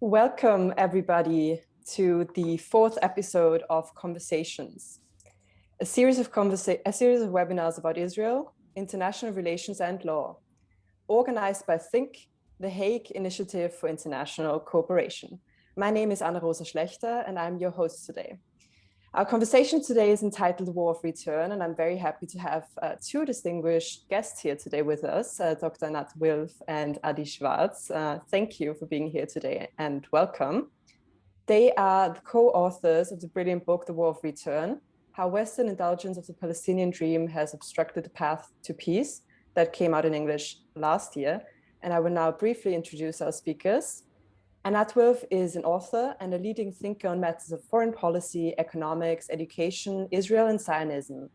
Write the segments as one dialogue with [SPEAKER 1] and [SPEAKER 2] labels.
[SPEAKER 1] Welcome, everybody, to the fourth episode of Conversations, a series of webinars about Israel, international relations and law, organized by thinc, the Hague Initiative for International Cooperation. My name is Anna-Rosa Schlechter, and I'm your host today. Our conversation today is entitled War of Return, and I'm very happy to have two distinguished guests here today with us, Dr. Einat Wilf and Adi Schwartz. Thank you for being here today and welcome. They are the co-authors of the brilliant book, The War of Return, How Western Indulgence of the Palestinian Dream Has Obstructed the Path to Peace, that came out in English last year. And I will now briefly introduce our speakers. Einat Wilf is an author and a leading thinker on matters of foreign policy, economics, education, Israel, and Zionism.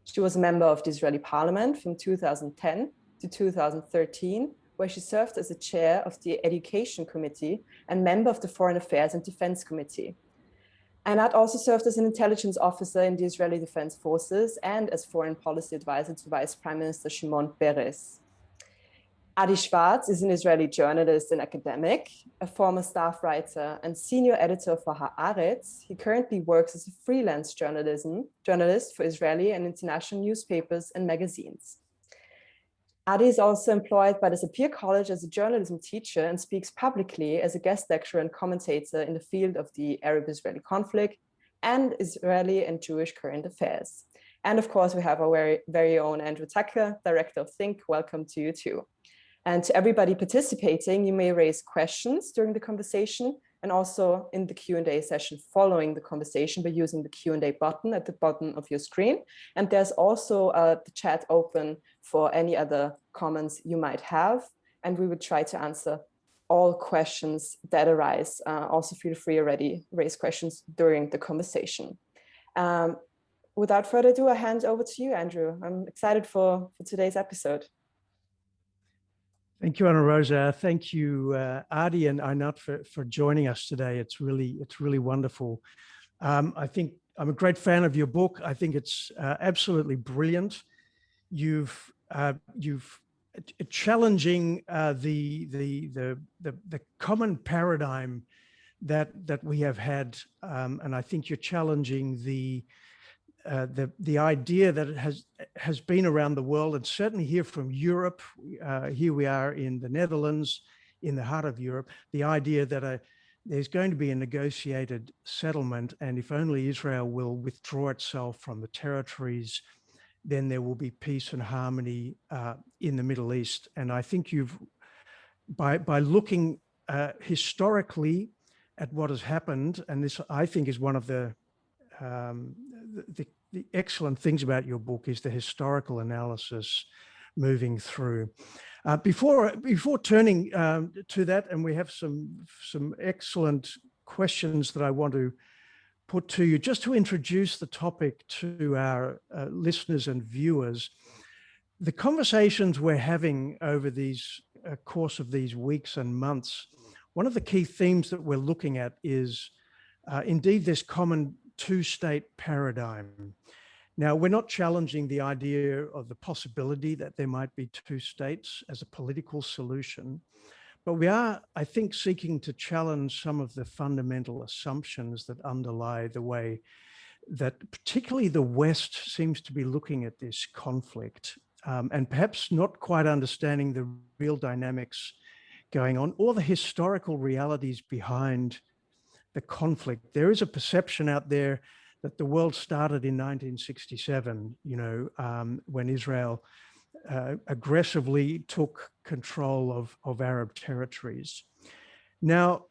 [SPEAKER 1] She was a member of the Israeli parliament from 2010 to 2013, where she served as the chair of the Education Committee and member of the Foreign Affairs and Defense Committee. Einat also served as an intelligence officer in the Israeli Defense Forces and as foreign policy advisor to Vice Prime Minister Shimon Peres. Adi Schwartz is an Israeli journalist and academic, a former staff writer and senior editor for Haaretz. He currently works as a freelance journalist for Israeli and international newspapers and magazines. Adi is also employed by the Sapir College as a journalism teacher and speaks publicly as a guest lecturer and commentator in the field of the Arab-Israeli conflict and Israeli and Jewish current affairs. And of course, we have our very own Andrew Tucker, director of thinc. Welcome to you too. And to everybody participating, you may raise questions during the conversation and also in the Q&A session following the conversation by using the Q&A button at the bottom of your screen. And there's also the chat open for any other comments you might have. And we would try to answer all questions that arise. Also feel free already raise questions during the conversation. Without further ado, I hand over to you, Andrew. I'm excited for today's episode.
[SPEAKER 2] Thank you, Anna-Rosa. Thank you, Adi and Einat, for joining us today. It's really wonderful. I think I'm a great fan of your book. I think it's absolutely brilliant. You've challenging the common paradigm that we have had, and I think you're challenging the idea that it has been around the world, and certainly here from Europe. Here we are in the Netherlands, in the heart of Europe, the idea that there's going to be a negotiated settlement, and if only Israel will withdraw itself from the territories, then there will be peace and harmony in the Middle East. And I think by looking historically at what has happened, and this I think is one of the excellent things about your book, is the historical analysis moving through. Before turning to that, and we have some excellent questions that I want to put to you, just to introduce the topic to our listeners and viewers. The conversations we're having over these course of these weeks and months, one of the key themes that we're looking at is indeed this common two-state paradigm. Now, we're not challenging the idea of the possibility that there might be two states as a political solution, but we are, I think, seeking to challenge some of the fundamental assumptions that underlie the way that particularly the West seems to be looking at this conflict, and perhaps not quite understanding the real dynamics going on or the historical realities behind the conflict. There is a perception out there that the world started in 1967, when Israel aggressively took control of Arab territories. Now,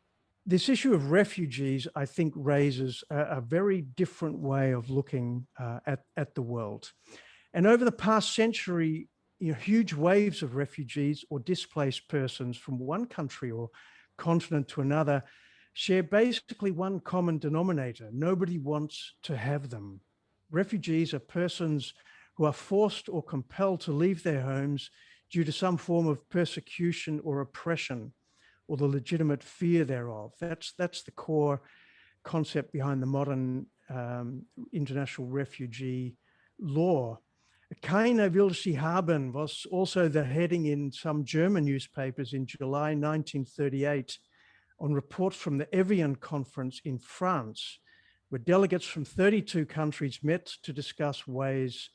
[SPEAKER 2] this issue of refugees, I think, raises a very different way of looking at the world. And over the past century, huge waves of refugees or displaced persons from one country or continent to another share basically one common denominator. Nobody wants to have them. Refugees are persons who are forced or compelled to leave their homes due to some form of persecution or oppression, or the legitimate fear thereof. That's the core concept behind the modern international refugee law. Keiner will sie haben was also the heading in some German newspapers in July 1938 on reports from the Evian conference in France, where delegates from 32 countries met to discuss ways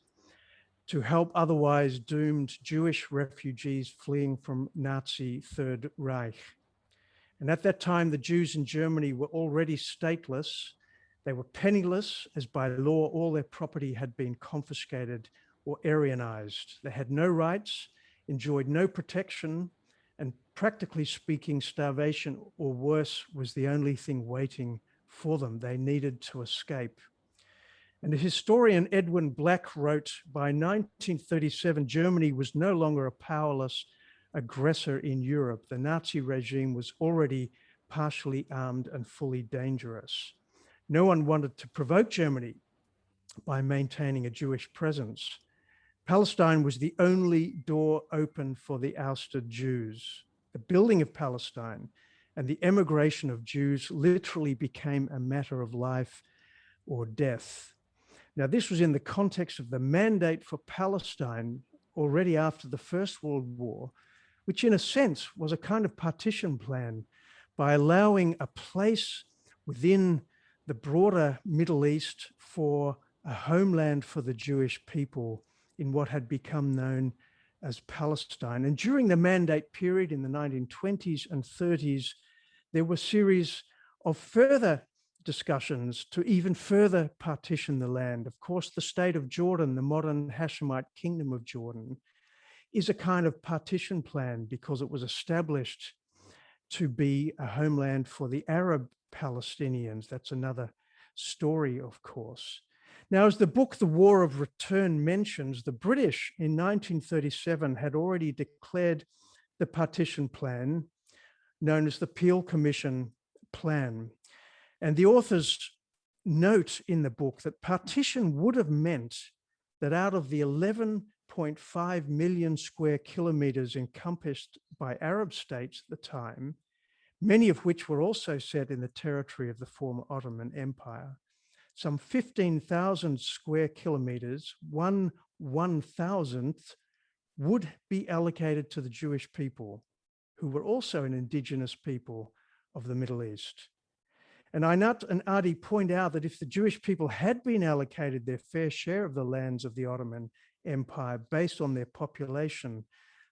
[SPEAKER 2] to help otherwise doomed Jewish refugees fleeing from Nazi Third Reich. And at that time, the Jews in Germany were already stateless. They were penniless, as by law, all their property had been confiscated or Aryanized. They had no rights, enjoyed no protection, and practically speaking, starvation or worse was the only thing waiting for them. They needed to escape. And the historian Edwin Black wrote, by 1937, Germany was no longer a powerless aggressor in Europe. The Nazi regime was already partially armed and fully dangerous. No one wanted to provoke Germany by maintaining a Jewish presence. Palestine was the only door open for the ousted Jews. The building of Palestine and the emigration of Jews literally became a matter of life or death. Now, this was in the context of the Mandate for Palestine already after the First World War, which in a sense was a kind of partition plan by allowing a place within the broader Middle East for a homeland for the Jewish people in what had become known as Palestine. And during the Mandate period in the 1920s and 30s, there were a series of further discussions to even further partition the land. Of course, the state of Jordan, the modern Hashemite kingdom of Jordan, is a kind of partition plan because it was established to be a homeland for the Arab Palestinians. That's another story, of course. Now, as the book, The War of Return mentions, the British in 1937 had already declared the partition plan known as the Peel Commission Plan. And the authors note in the book that partition would have meant that out of the 11.5 million square kilometers encompassed by Arab states at the time, many of which were also set in the territory of the former Ottoman Empire, some 15,000 square kilometers, 1/1000th, would be allocated to the Jewish people, who were also an indigenous people of the Middle East. And Einat and Adi point out that if the Jewish people had been allocated their fair share of the lands of the Ottoman Empire based on their population,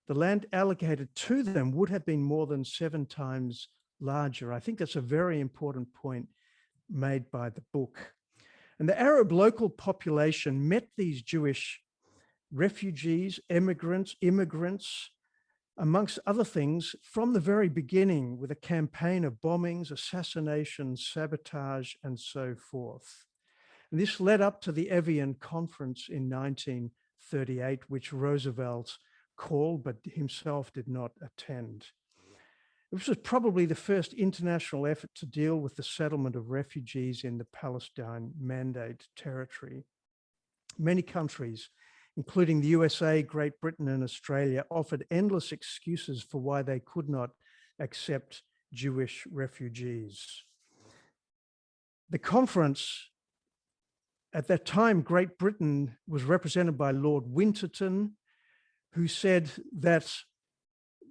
[SPEAKER 2] the land allocated to them would have been more than 7 times larger. I think that's a very important point made by the book. And the Arab local population met these Jewish refugees, immigrants, amongst other things, from the very beginning with a campaign of bombings, assassinations, sabotage, and so forth. And this led up to the Evian conference in 1938, which Roosevelt called, but himself did not attend. This was probably the first international effort to deal with the settlement of refugees in the Palestine Mandate territory. Many countries, including the USA, Great Britain, and Australia, offered endless excuses for why they could not accept Jewish refugees. The conference, at that time, Great Britain was represented by Lord Winterton, who said that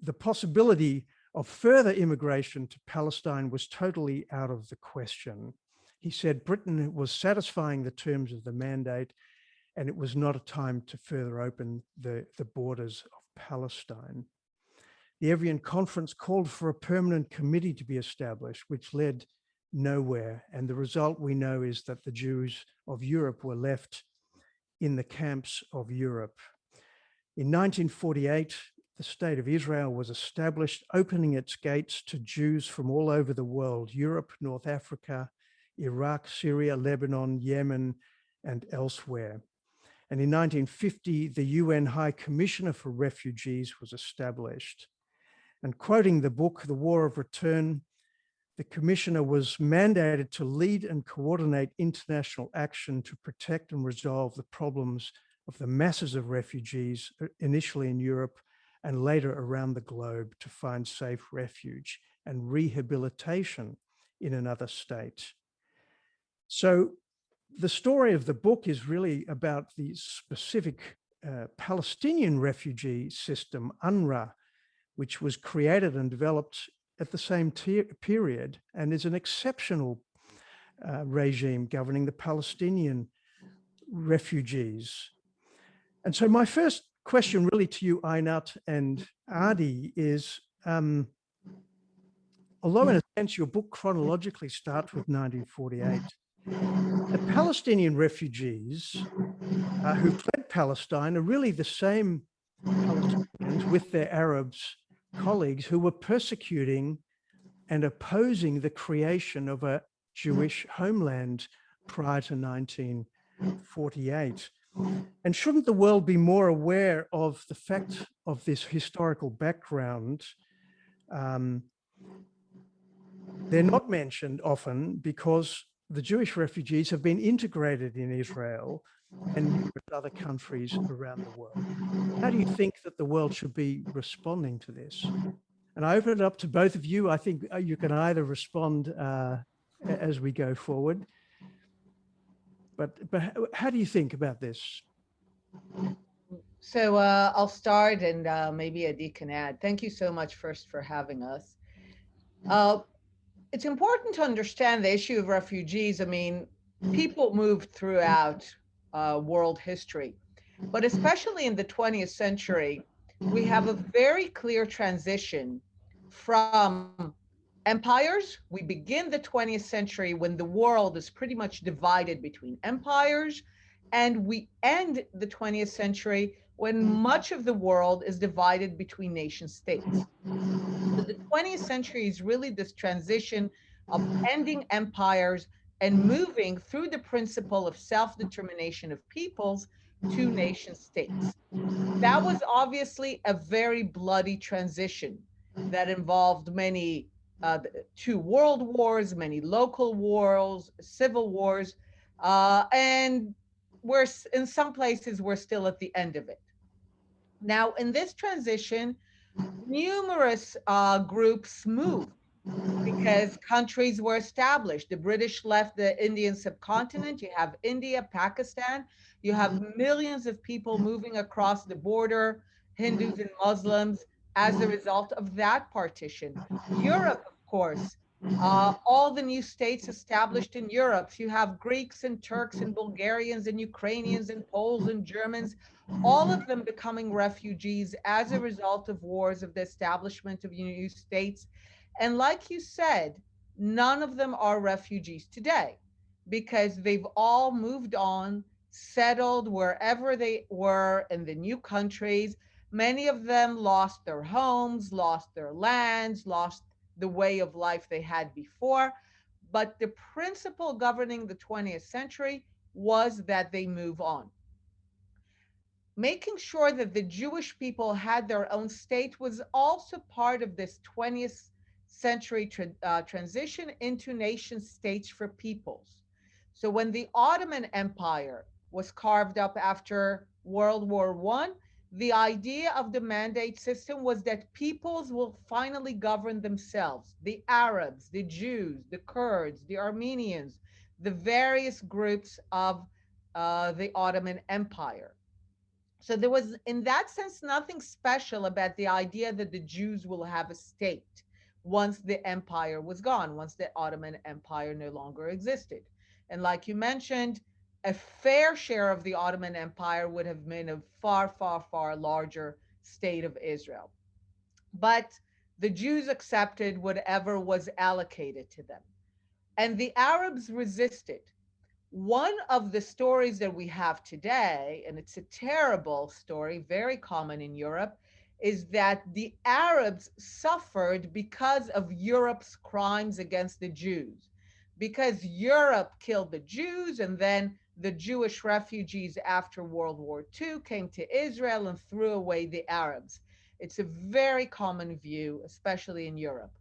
[SPEAKER 2] the possibility of further immigration to Palestine was totally out of the question. He said Britain was satisfying the terms of the mandate, and it was not a time to further open the borders of Palestine. The Evian conference called for a permanent committee to be established, which led nowhere. And the result we know is that the Jews of Europe were left in the camps of Europe. In 1948, the state of Israel was established, opening its gates to Jews from all over the world: Europe, North Africa, Iraq, Syria, Lebanon, Yemen, and elsewhere. And in 1950, the UN High Commissioner for Refugees was established. And quoting the book, The War of Return, the commissioner was mandated to lead and coordinate international action to protect and resolve the problems of the masses of refugees, initially in Europe and later around the globe, to find safe refuge and rehabilitation in another state. So the story of the book is really about the specific Palestinian refugee system, UNRWA, which was created and developed at the same period and is an exceptional regime governing the Palestinian refugees. And so my first question really to you, Einat and Adi, is, although in a sense your book chronologically starts with 1948, the Palestinian refugees who fled Palestine are really the same Palestinians with their Arabs colleagues who were persecuting and opposing the creation of a Jewish homeland prior to 1948. And shouldn't the world be more aware of the fact of this historical background? They're not mentioned often because the Jewish refugees have been integrated in Israel and other countries around the world. How do you think that the world should be responding to this? And I open it up to both of you. I think you can either respond as we go forward. But how do you think about this?
[SPEAKER 3] So I'll start, and maybe Adi can add. Thank you so much first for having us. It's important to understand the issue of refugees. I mean, people moved throughout world history, but especially in the 20th century, we have a very clear transition from empires. We begin the 20th century when the world is pretty much divided between empires, and we end the 20th century when much of the world is divided between nation states. So the 20th century is really this transition of ending empires and moving through the principle of self-determination of peoples to nation states. That was obviously a very bloody transition that involved many two world wars, many local wars, civil wars, and we're in some places we're still at the end of it. Now, in this transition, numerous groups moved because countries were established. The British left the Indian subcontinent. You have India, Pakistan. You have millions of people moving across the border, Hindus and Muslims, as a result of that partition. Europe, of course, all the new states established in Europe. So you have Greeks and Turks and Bulgarians and Ukrainians and Poles and Germans, all of them becoming refugees as a result of wars, of the establishment of new states. And like you said, none of them are refugees today because they've all moved on, settled wherever they were in the new countries. Many of them lost their homes, lost their lands, lost the way of life they had before. But the principle governing the 20th century was that they move on. Making sure that the Jewish people had their own state was also part of this 20th century transition into nation states for peoples. So when the Ottoman Empire was carved up after World War I, the idea of the mandate system was that peoples will finally govern themselves. The Arabs, the Jews, the Kurds, the Armenians, the various groups of the Ottoman Empire. So there was, in that sense, nothing special about the idea that the Jews will have a state once the empire was gone, once the Ottoman Empire no longer existed. And like you mentioned, a fair share of the Ottoman Empire would have been a far, far, far larger state of Israel. But the Jews accepted whatever was allocated to them. And the Arabs resisted. One of the stories that we have today, and it's a terrible story, very common in Europe, is that the Arabs suffered because of Europe's crimes against the Jews. Because Europe killed the Jews, and then the Jewish refugees after World War II came to Israel and threw away the Arabs. It's a very common view, especially in Europe.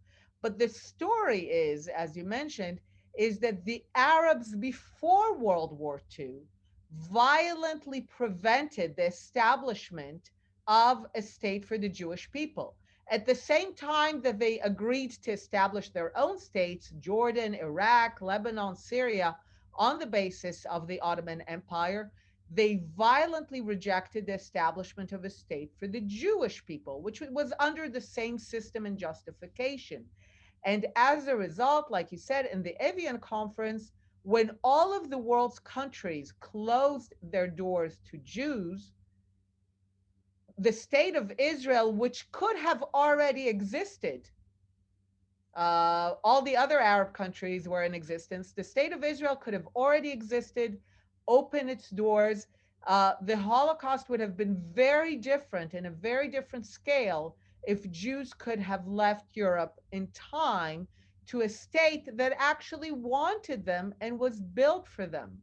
[SPEAKER 3] But the story is, as you mentioned, is that the Arabs before World War II violently prevented the establishment of a state for the Jewish people. At the same time that they agreed to establish their own states, Jordan, Iraq, Lebanon, Syria, on the basis of the Ottoman Empire, they violently rejected the establishment of a state for the Jewish people, which was under the same system and justification. And as a result, like you said, in the Evian conference, when all of the world's countries closed their doors to Jews, the state of Israel, which could have already existed, all the other Arab countries were in existence. The state of Israel could have already existed, opened its doors. The Holocaust would have been very different in a very different scale if Jews could have left Europe in time to a state that actually wanted them and was built for them.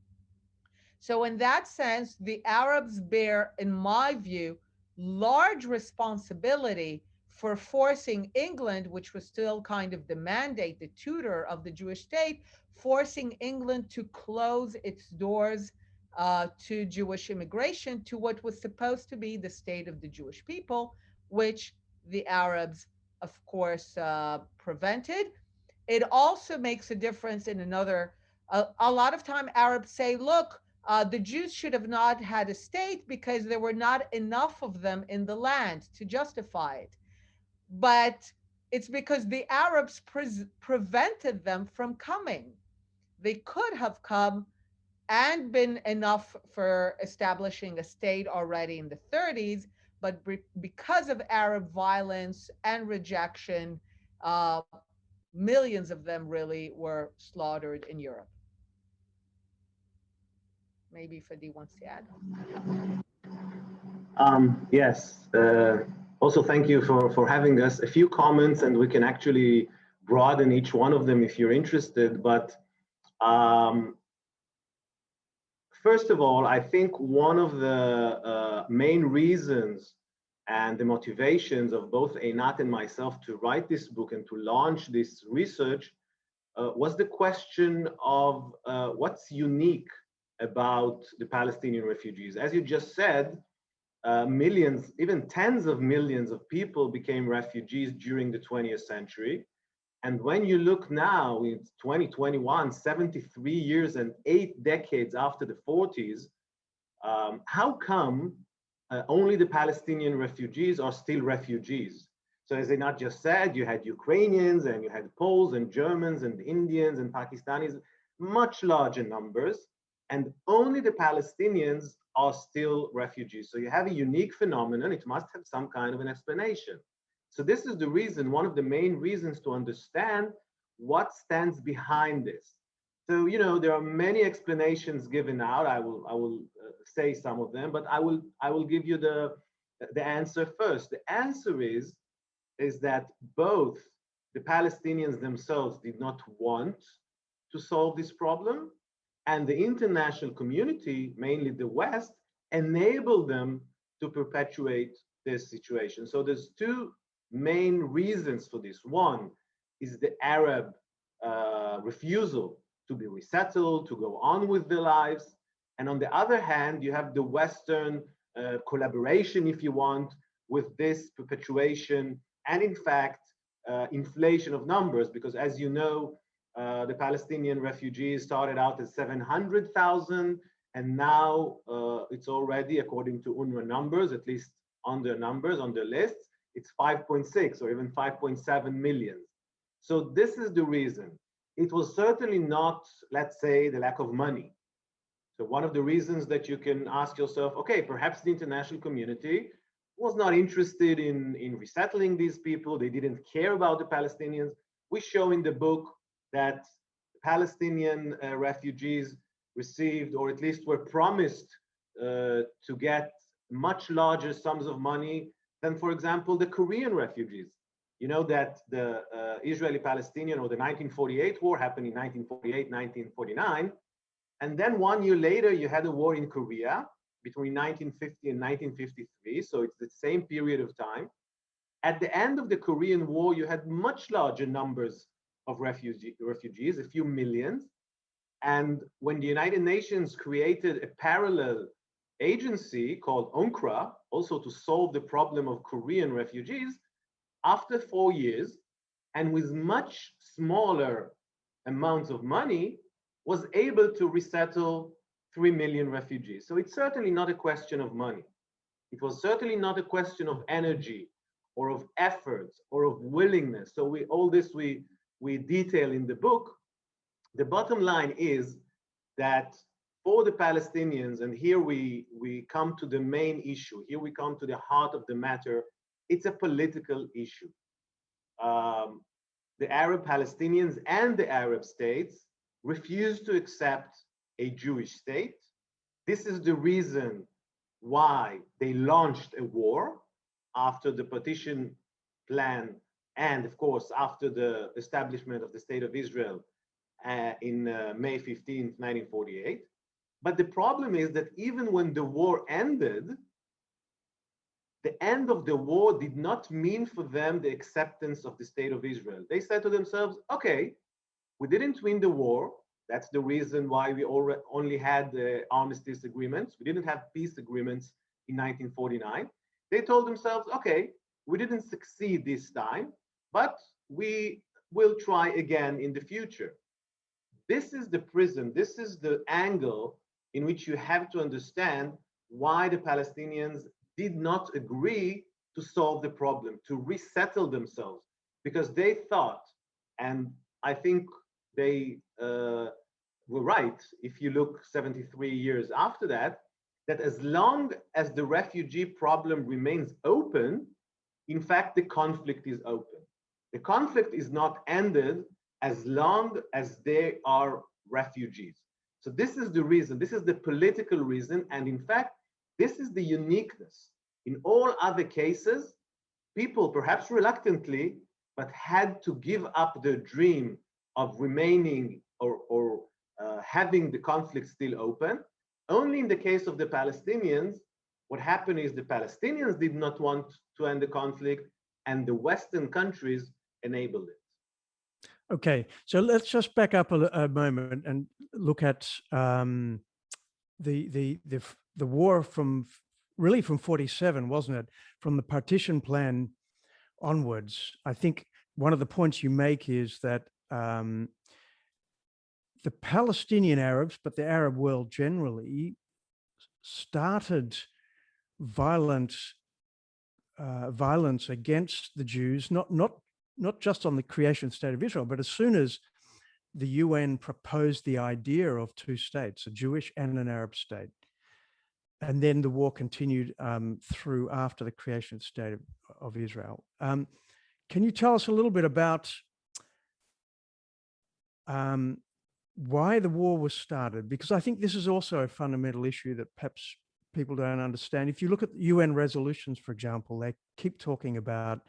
[SPEAKER 3] So in that sense, the Arabs bear, in my view, large responsibility for forcing England, which was still kind of the mandate, the tutor of the Jewish state, forcing England to close its doors to Jewish immigration, to what was supposed to be the state of the Jewish people, which the Arabs, of course, prevented. It also makes a difference in another, a lot of time Arabs say, look, the Jews should have not had a state because there were not enough of them in the land to justify it. But it's because the Arabs prevented them from coming. They could have come and been enough for establishing a state already in the 30s, but because of Arab violence and rejection, millions of them really were slaughtered in Europe. Maybe Fadi wants to add.
[SPEAKER 4] Yes. Also, thank you for having us. A few comments, and we can actually broaden each one of them if you're interested. But first of all, I think one of the main reasons and the motivations of both Einat and myself to write this book and to launch this research was the question of what's unique about the Palestinian refugees. As you just said, millions, even tens of millions of people became refugees during the 20th century. And when you look now in 2021, 73 years and 8 decades after the 40s, how come only the Palestinian refugees are still refugees? So as Einat just said, you had Ukrainians and you had Poles and Germans and Indians and Pakistanis, much larger numbers, and only the Palestinians are still refugees. So you have a unique phenomenon. It must have some kind of an explanation. So this is the reason, one of the main reasons to understand what stands behind this. So, you know, there are many explanations given out. I will say some of them, but I will give you the answer first. The answer is that both the Palestinians themselves did not want to solve this problem, and the international community, mainly the West, enabled them to perpetuate this situation. So there's two main reasons for this. One is the Arab refusal to be resettled, to go on with their lives. And on the other hand, you have the Western collaboration, if you want, with this perpetuation and, in fact, inflation of numbers, because as you know, the Palestinian refugees started out at 700,000, and now it's already, according to UNRWA numbers, at least on their numbers, on their lists, it's 5.6 or even 5.7 million. So this is the reason. It was certainly not, let's say, the lack of money. So one of the reasons that you can ask yourself, okay, perhaps the international community was not interested in resettling these people. They didn't care about the Palestinians. We show in the book that Palestinian refugees received, or at least were promised to get much larger sums of money than, for example, the Korean refugees. You know that the Israeli-Palestinian, or the 1948 war, happened in 1948, 1949. And then 1 year later, you had a war in Korea between 1950 and 1953. So it's the same period of time. At the end of the Korean War, you had much larger numbers of refugees, a few millions. And when the United Nations created a parallel agency called UNRWA, also to solve the problem of Korean refugees, after 4 years, and with much smaller amounts of money, was able to resettle 3 million refugees. So it's certainly not a question of money. It was certainly not a question of energy or of efforts or of willingness. So all this we detail in the book. The bottom line is that for the Palestinians, and here we come to the main issue, here we come to the heart of the matter, it's a political issue. The Arab Palestinians and the Arab states refuse to accept a Jewish state. This is the reason why they launched a war after the partition plan and, of course, after the establishment of the State of Israel in May 15th, 1948. But the problem is that even when the war ended, the end of the war did not mean for them the acceptance of the State of Israel. They said to themselves, okay, we didn't win the war. That's the reason why we only had the armistice agreements. We didn't have peace agreements in 1949. They told themselves, okay, we didn't succeed this time, but we will try again in the future. This is the prism, this is the angle in which you have to understand why the Palestinians did not agree to solve the problem, to resettle themselves, because they thought, and I think they were right, if you look 73 years after that, that as long as the refugee problem remains open, in fact, the conflict is open. The conflict is not ended as long as they are refugees. So this is the reason, this is the political reason, and in fact, this is the uniqueness. In all other cases, people, perhaps reluctantly, but had to give up their dream of remaining or having the conflict still open. Only in the case of the Palestinians, what happened is the Palestinians did not want to end the conflict, and the Western countries enabled it.
[SPEAKER 2] Okay, so let's just back up a moment and look at the war from 47, wasn't it? From the partition plan onwards. I think one of the points you make is that the Palestinian Arabs, but the Arab world generally, started violence against the Jews, not just on the creation state of Israel, but as soon as the UN proposed the idea of two states, a Jewish and an Arab state. And then the war continued through after the creation state of Israel. Can you tell us a little bit about why the war was started? Because I think this is also a fundamental issue that perhaps people don't understand. If you look at UN resolutions, for example, they keep talking about,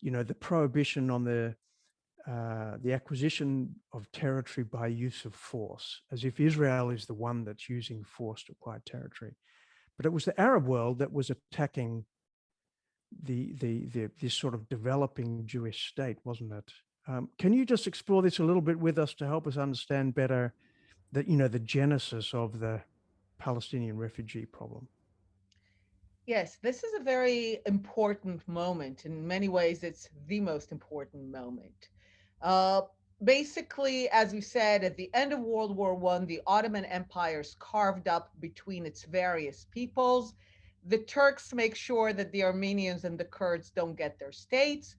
[SPEAKER 2] the prohibition on the acquisition of territory by use of force, as if Israel is the one that's using force to acquire territory. But it was the Arab world that was attacking this sort of developing Jewish state, wasn't it? Can you just explore this a little bit with us to help us understand better the genesis of the Palestinian refugee problem?
[SPEAKER 3] Yes, this is a very important moment. In many ways, it's the most important moment. Basically, as we said, at the end of World War I, the Ottoman Empire's carved up between its various peoples. The Turks make sure that the Armenians and the Kurds don't get their states.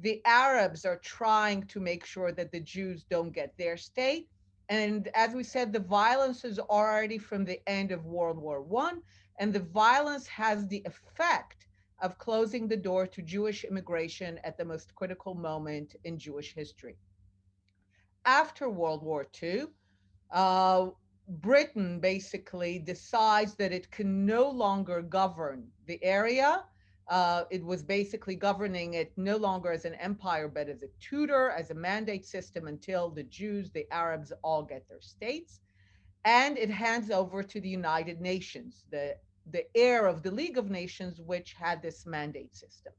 [SPEAKER 3] The Arabs are trying to make sure that the Jews don't get their state. And as we said, the violence is already from the end of World War I, and the violence has the effect of closing the door to Jewish immigration at the most critical moment in Jewish history. After World War II, Britain basically decides that it can no longer govern the area. It was basically governing it no longer as an empire, but as a tutor, as a mandate system until the Jews, the Arabs all get their states. And it hands over to the United Nations, the heir of the League of Nations, which had this mandate system.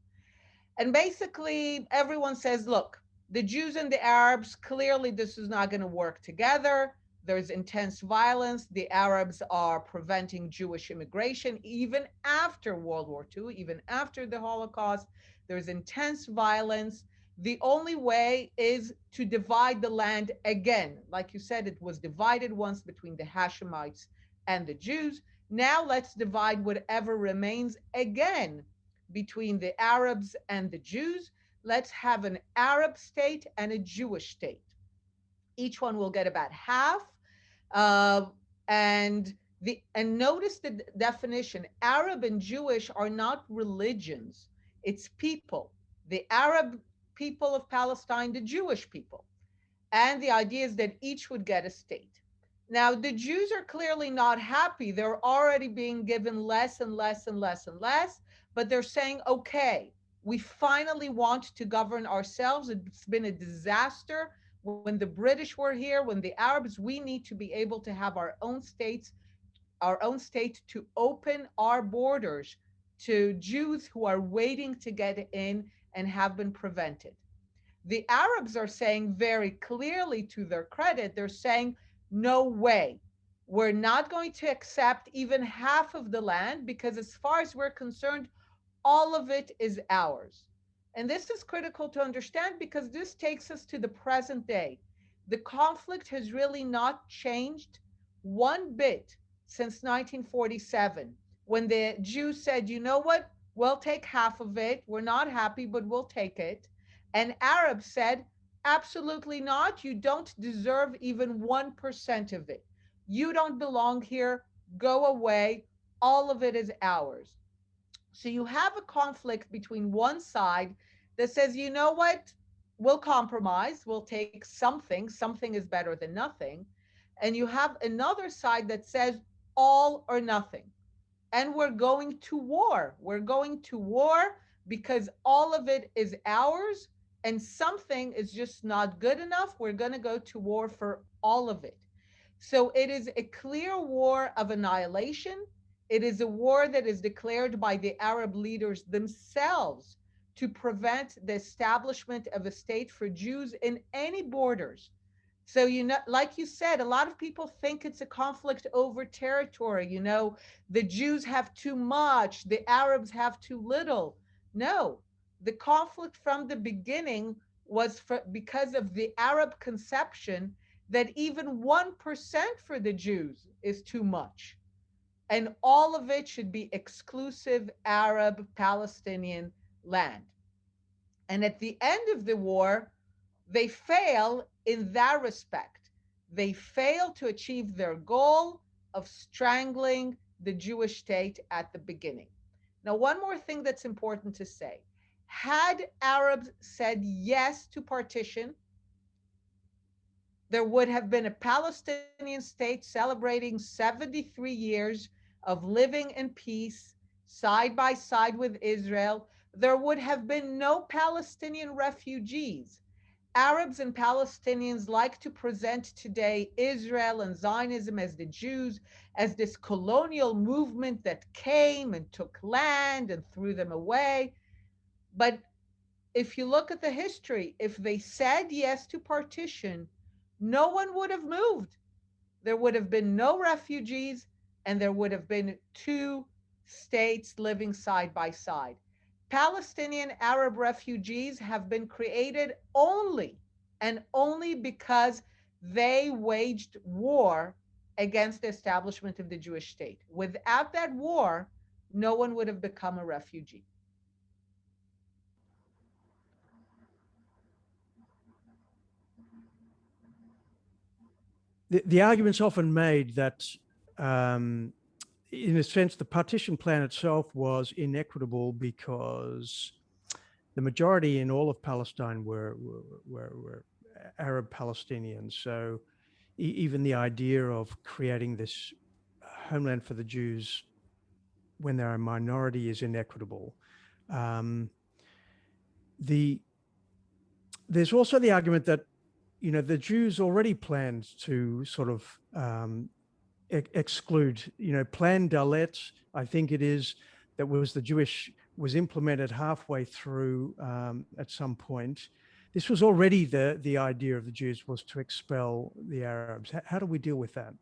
[SPEAKER 3] And basically everyone says, look, the Jews and the Arabs, clearly this is not going to work together. There's intense violence. The Arabs are preventing Jewish immigration even after World War II, even after the Holocaust. There's intense violence. The only way is to divide the land again. Like you said, it was divided once between the Hashemites and the Jews. Now let's divide whatever remains again between the Arabs and the Jews. Let's have an Arab state and a Jewish state. Each one will get about half. And notice the definition. Arab and Jewish are not religions. It's people. The Arab people of Palestine, the Jewish people. And the idea is that each would get a state. Now, the Jews are clearly not happy. They're already being given less and less and less and less, but they're saying, okay, we finally want to govern ourselves. It's been a disaster. When the British were here, when the Arabs, we need to be able to have our own states, our own state, to open our borders to Jews who are waiting to get in and have been prevented. The Arabs are saying very clearly, to their credit, they're saying, no way. We're not going to accept even half of the land, because as far as we're concerned, all of it is ours. And this is critical to understand, because this takes us to the present day. The conflict has really not changed one bit since 1947, when the Jews said, you know what, we'll take half of it. We're not happy, but we'll take it. And Arabs said, absolutely not. You don't deserve even 1% of it. You don't belong here. Go away. All of it is ours. So you have a conflict between one side that says, you know what, we'll compromise, we'll take something, something is better than nothing. And you have another side that says all or nothing. And we're going to war. We're going to war because all of it is ours, and something is just not good enough. We're going to go to war for all of it. So it is a clear war of annihilation. It is a war that is declared by the Arab leaders themselves to prevent the establishment of a state for Jews in any borders. So, you know, like you said, a lot of people think it's a conflict over territory. You know, the Jews have too much, the Arabs have too little. No, the conflict from the beginning was because of the Arab conception that even 1% for the Jews is too much. And all of it should be exclusive Arab Palestinian land. And at the end of the war, they fail in that respect. They fail to achieve their goal of strangling the Jewish state at the beginning. Now, one more thing that's important to say. Had Arabs said yes to partition, there would have been a Palestinian state celebrating 73 years of living in peace, side by side with Israel. There would have been no Palestinian refugees. Arabs and Palestinians like to present today Israel and Zionism as the Jews, as this colonial movement that came and took land and threw them away. But if you look at the history, if they said yes to partition, no one would have moved. There would have been no refugees, and there would have been two states living side by side. Palestinian Arab refugees have been created only and only because they waged war against the establishment of the Jewish state. Without that war, no one would have become a refugee.
[SPEAKER 2] The argument's often made that, in a sense, the partition plan itself was inequitable because the majority in all of Palestine were Arab Palestinians. So even the idea of creating this homeland for the Jews when they're a minority is inequitable. There's also the argument that, you know, the Jews already planned to sort of exclude, you know, Plan Dalet, I think it is, that was implemented halfway through at some point. This was already the idea of the Jews, was to expel the Arabs. How do we deal with that?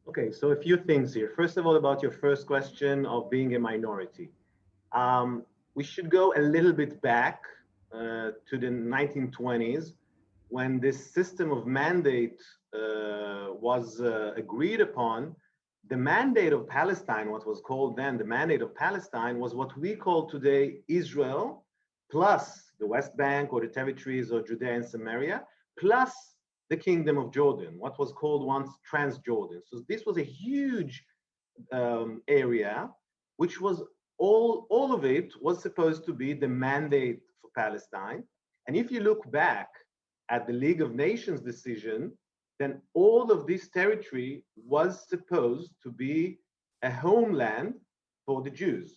[SPEAKER 4] Okay, so a few things here. First of all, about your first question of being a minority. We should go a little bit back to the 1920s, when this system of mandate was agreed upon, the mandate of Palestine, what was called then the mandate of Palestine, was what we call today Israel, plus the West Bank or the territories of Judea and Samaria, plus the Kingdom of Jordan, what was called once Transjordan. So this was a huge area, which was all of it was supposed to be the mandate for Palestine. And if you look back at the League of Nations decision, then all of this territory was supposed to be a homeland for the Jews.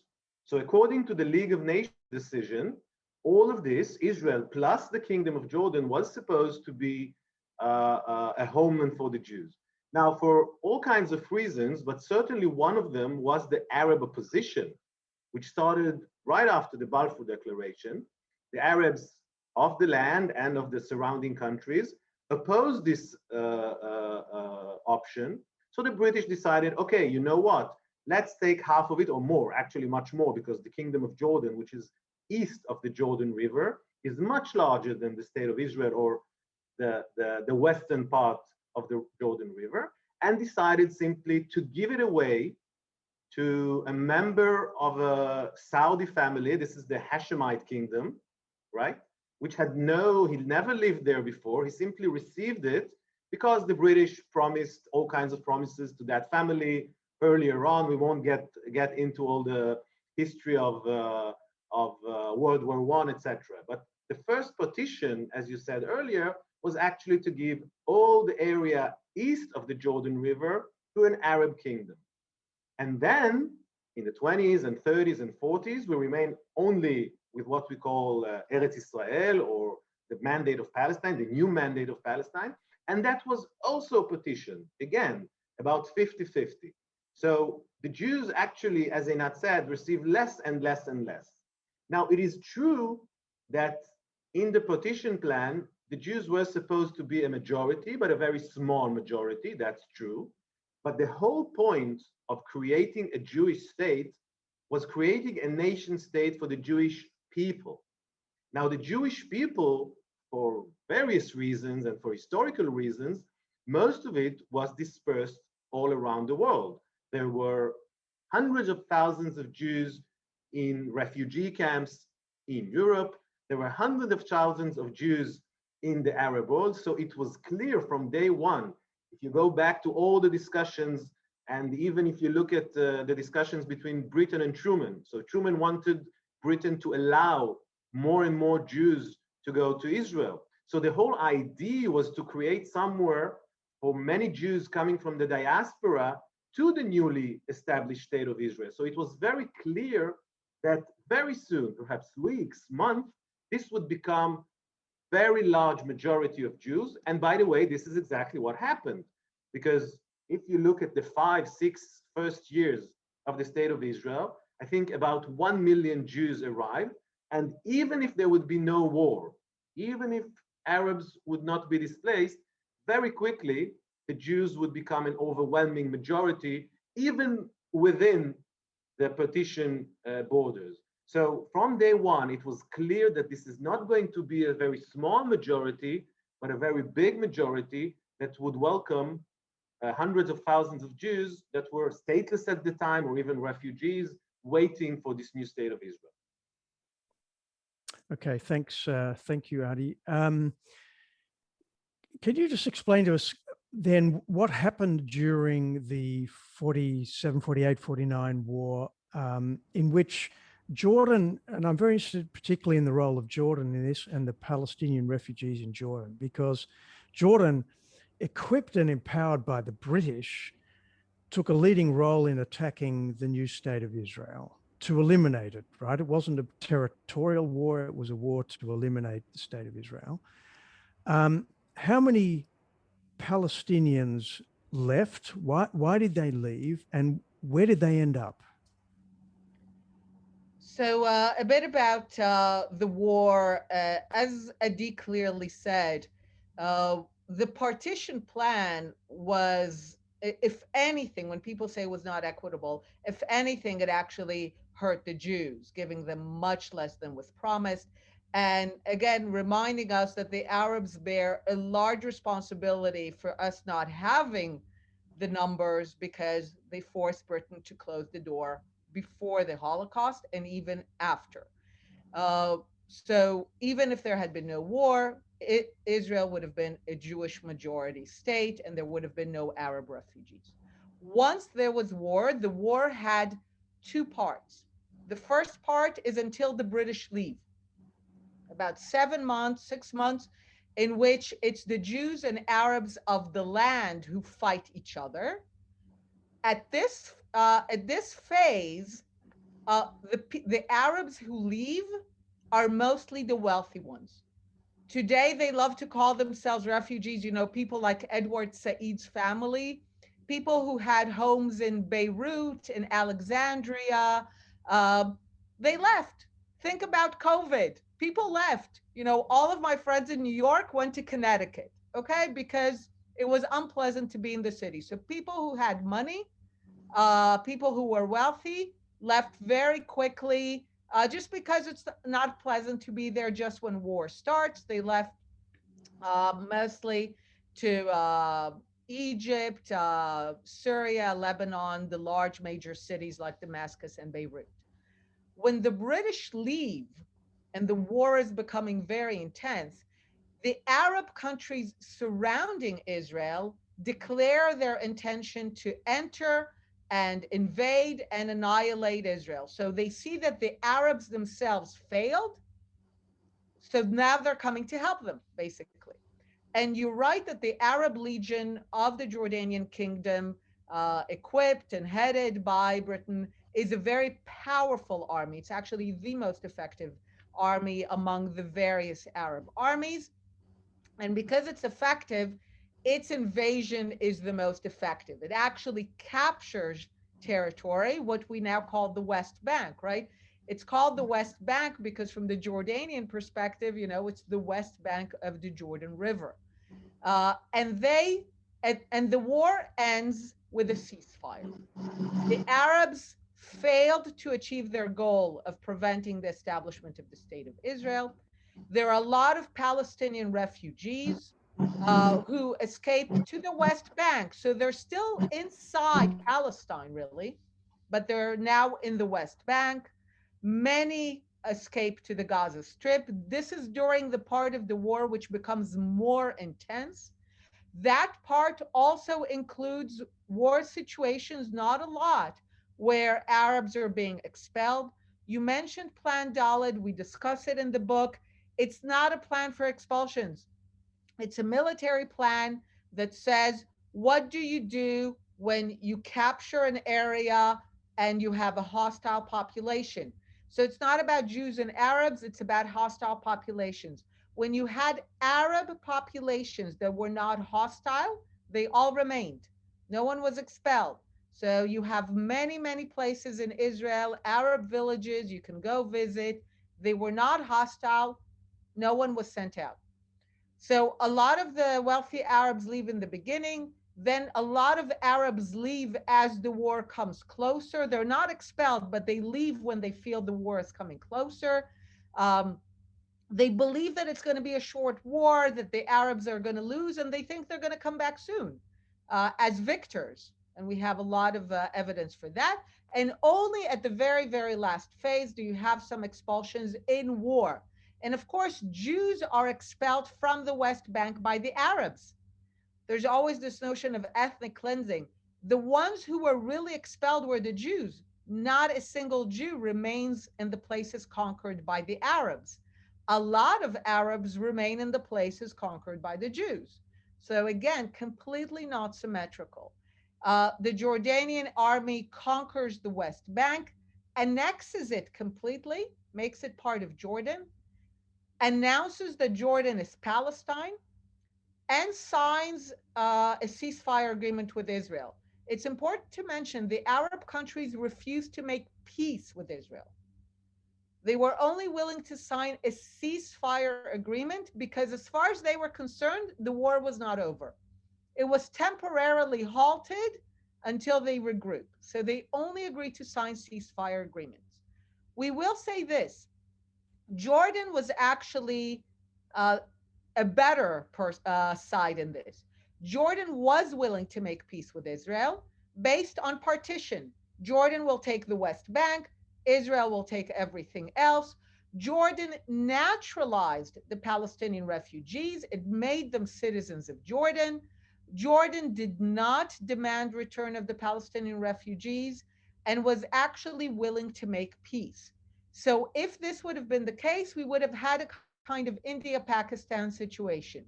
[SPEAKER 4] So according to the League of Nations decision, all of this, Israel plus the Kingdom of Jordan, was supposed to be a homeland for the Jews. Now, for all kinds of reasons, but certainly one of them was the Arab opposition, which started right after the Balfour Declaration. The Arabs of the land and of the surrounding countries opposed this option. So the British decided, okay, you know what? Let's take half of it or more, actually much more, because the Kingdom of Jordan, which is east of the Jordan River, is much larger than the state of Israel or the western part of the Jordan River, and decided simply to give it away to a member of a Saudi family. This is the Hashemite kingdom, right? Which he never lived there before. He simply received it because the British promised all kinds of promises to that family earlier on. We won't get into all the history of World War I, etc. But the first partition, as you said earlier, was actually to give all the area east of the Jordan River to an Arab kingdom. And then in the 20s and 30s and 40s, we remain only with what we call Eretz Israel, or the mandate of Palestine, the new mandate of Palestine. And that was also partitioned, again, about 50-50. So the Jews actually, as Einat said, received less and less and less. Now, it is true that in the partition plan, the Jews were supposed to be a majority, but a very small majority, that's true. But the whole point of creating a Jewish state was creating a nation state for the Jewish people. Now, the Jewish people, for various reasons and for historical reasons, most of it was dispersed all around the world. There were hundreds of thousands of Jews in refugee camps in Europe. There were hundreds of thousands of Jews in the Arab world. So it was clear from day one, if you go back to all the discussions, and even if you look at the discussions between Britain and Truman. So Truman wanted Britain to allow more and more Jews to go to Israel. So the whole idea was to create somewhere for many Jews coming from the diaspora to the newly established state of Israel. So it was very clear that very soon, perhaps weeks, months, this would become very large majority of Jews. And by the way, this is exactly what happened, because if you look at the 5-6 first years of the state of Israel, I think about 1 million Jews arrived. And even if there would be no war, even if Arabs would not be displaced, very quickly, the Jews would become an overwhelming majority, even within the partition borders. So from day one, it was clear that this is not going to be a very small majority, but a very big majority that would welcome hundreds of thousands of Jews that were stateless at the time, or even refugees waiting for this new state of Israel.
[SPEAKER 2] Okay, thanks. Thank you, Adi. Can you just explain to us then what happened during the 47, 48, 49 war, in which Jordan, and I'm very interested particularly in the role of Jordan in this and the Palestinian refugees in Jordan, because Jordan, equipped and empowered by the British, took a leading role in attacking the new state of Israel to eliminate it, right? It wasn't a territorial war, it was a war to eliminate the state of Israel. How many Palestinians left? Why did they leave? And where did they end up?
[SPEAKER 3] So a bit about the war. As Adi clearly said, the partition plan was, if anything, when people say it was not equitable, if anything, it actually hurt the Jews, giving them much less than was promised. And again, reminding us that the Arabs bear a large responsibility for us not having the numbers because they forced Britain to close the door before the Holocaust and even after. Uh, so even if there had been no war, Israel would have been a Jewish majority state and there would have been no Arab refugees. Once there was war, the war had two parts. The first part is until the British leave, about 7 months, 6 months, in which it's the Jews and Arabs of the land who fight each other. At this phase, the Arabs who leave are mostly the wealthy ones. Today, they love to call themselves refugees. You know, people like Edward Said's family, people who had homes in Beirut, in Alexandria, uh, they left. Think about COVID. People left. You know, all of my friends in New York went to Connecticut, okay, because it was unpleasant to be in the city. So people who had money, people who were wealthy, left very quickly, just because it's not pleasant to be there just when war starts. They left mostly to Egypt, Syria, Lebanon, the large major cities like Damascus and Beirut. When the British leave and the war is becoming very intense, the Arab countries surrounding Israel declare their intention to enter and invade and annihilate Israel. So they see that the Arabs themselves failed. So now they're coming to help them, basically. And you're right that the Arab Legion of the Jordanian kingdom, equipped and headed by Britain, is a very powerful army. It's actually the most effective army among the various Arab armies. And because it's effective, its invasion is the most effective. It actually captures territory, what we now call the West Bank, right? It's called the West Bank because from the Jordanian perspective, you know, it's the West Bank of the Jordan River. And the war ends with a ceasefire. The Arabs failed to achieve their goal of preventing the establishment of the state of Israel. There are a lot of Palestinian refugees who escaped to the West Bank. So they're still inside Palestine, really, but they're now in the West Bank. Many escape to the Gaza Strip. This is during the part of the war which becomes more intense. That part also includes war situations, not a lot, where Arabs are being expelled. You mentioned Plan Dalet. We discuss it in the book. It's not a plan for expulsions. It's a military plan that says, what do you do when you capture an area and you have a hostile population? So it's not about Jews and Arabs, it's about hostile populations. When you had Arab populations that were not hostile, they all remained. No one was expelled. So you have many, many places in Israel, Arab villages you can go visit. They were not hostile. No one was sent out. So a lot of the wealthy Arabs leave in the beginning. Then a lot of Arabs leave as the war comes closer. They're not expelled, but they leave when they feel the war is coming closer. Um, they believe that it's going to be a short war, that the Arabs are going to lose, and they think they're going to come back soon as victors. And we have a lot of evidence for that. And only at the very, very last phase do you have some expulsions in war. And of course, Jews are expelled from the West Bank by the Arabs. There's always this notion of ethnic cleansing. The ones who were really expelled were the Jews. Not a single Jew remains in the places conquered by the Arabs. A lot of Arabs remain in the places conquered by the Jews. So again, completely not symmetrical. The Jordanian army conquers the West Bank, annexes it completely, makes it part of Jordan, announces that Jordan is Palestine, and signs a ceasefire agreement with Israel. It's important to mention the Arab countries refused to make peace with Israel. They were only willing to sign a ceasefire agreement because, as far as they were concerned, the war was not over. It was temporarily halted until they regroup. So they only agreed to sign ceasefire agreements. We will say this: Jordan was actually a better side in this. Jordan was willing to make peace with Israel based on partition. Jordan will take the West Bank, Israel will take everything else. Jordan naturalized the Palestinian refugees, it made them citizens of Jordan. Jordan did not demand return of the Palestinian refugees and was actually willing to make peace. So if this would have been the case, we would have had a kind of India-Pakistan situation.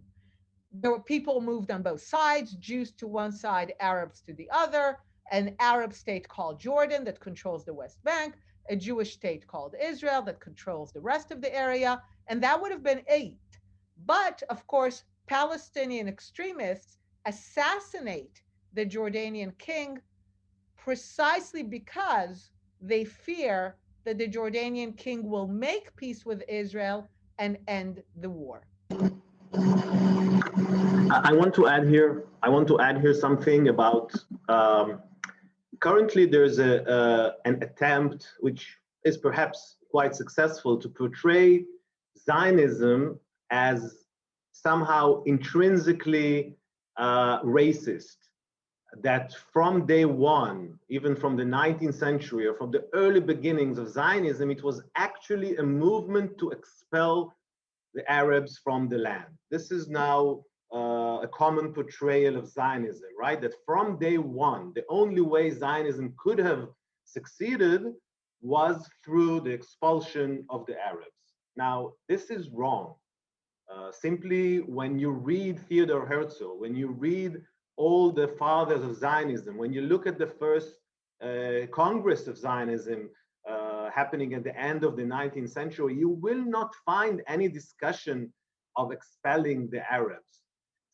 [SPEAKER 3] There were people moved on both sides, Jews to one side, Arabs to the other, an Arab state called Jordan that controls the West Bank, a Jewish state called Israel that controls the rest of the area, and that would have been it. But of course, Palestinian extremists assassinate the Jordanian king precisely because they fear that the Jordanian king will make peace with Israel and end the war.
[SPEAKER 4] I want to add here something about currently there's an attempt which is perhaps quite successful to portray Zionism as somehow intrinsically racist, that from day one, even from the 19th century or from the early beginnings of Zionism, it was actually a movement to expel the Arabs from the land. This is now a common portrayal of Zionism, right? That from day one, the only way Zionism could have succeeded was through the expulsion of the Arabs. Now, this is wrong. Simply, when you read Theodor Herzl, when you read all the fathers of Zionism, when you look at the first Congress of Zionism happening at the end of the 19th century, you will not find any discussion of expelling the Arabs.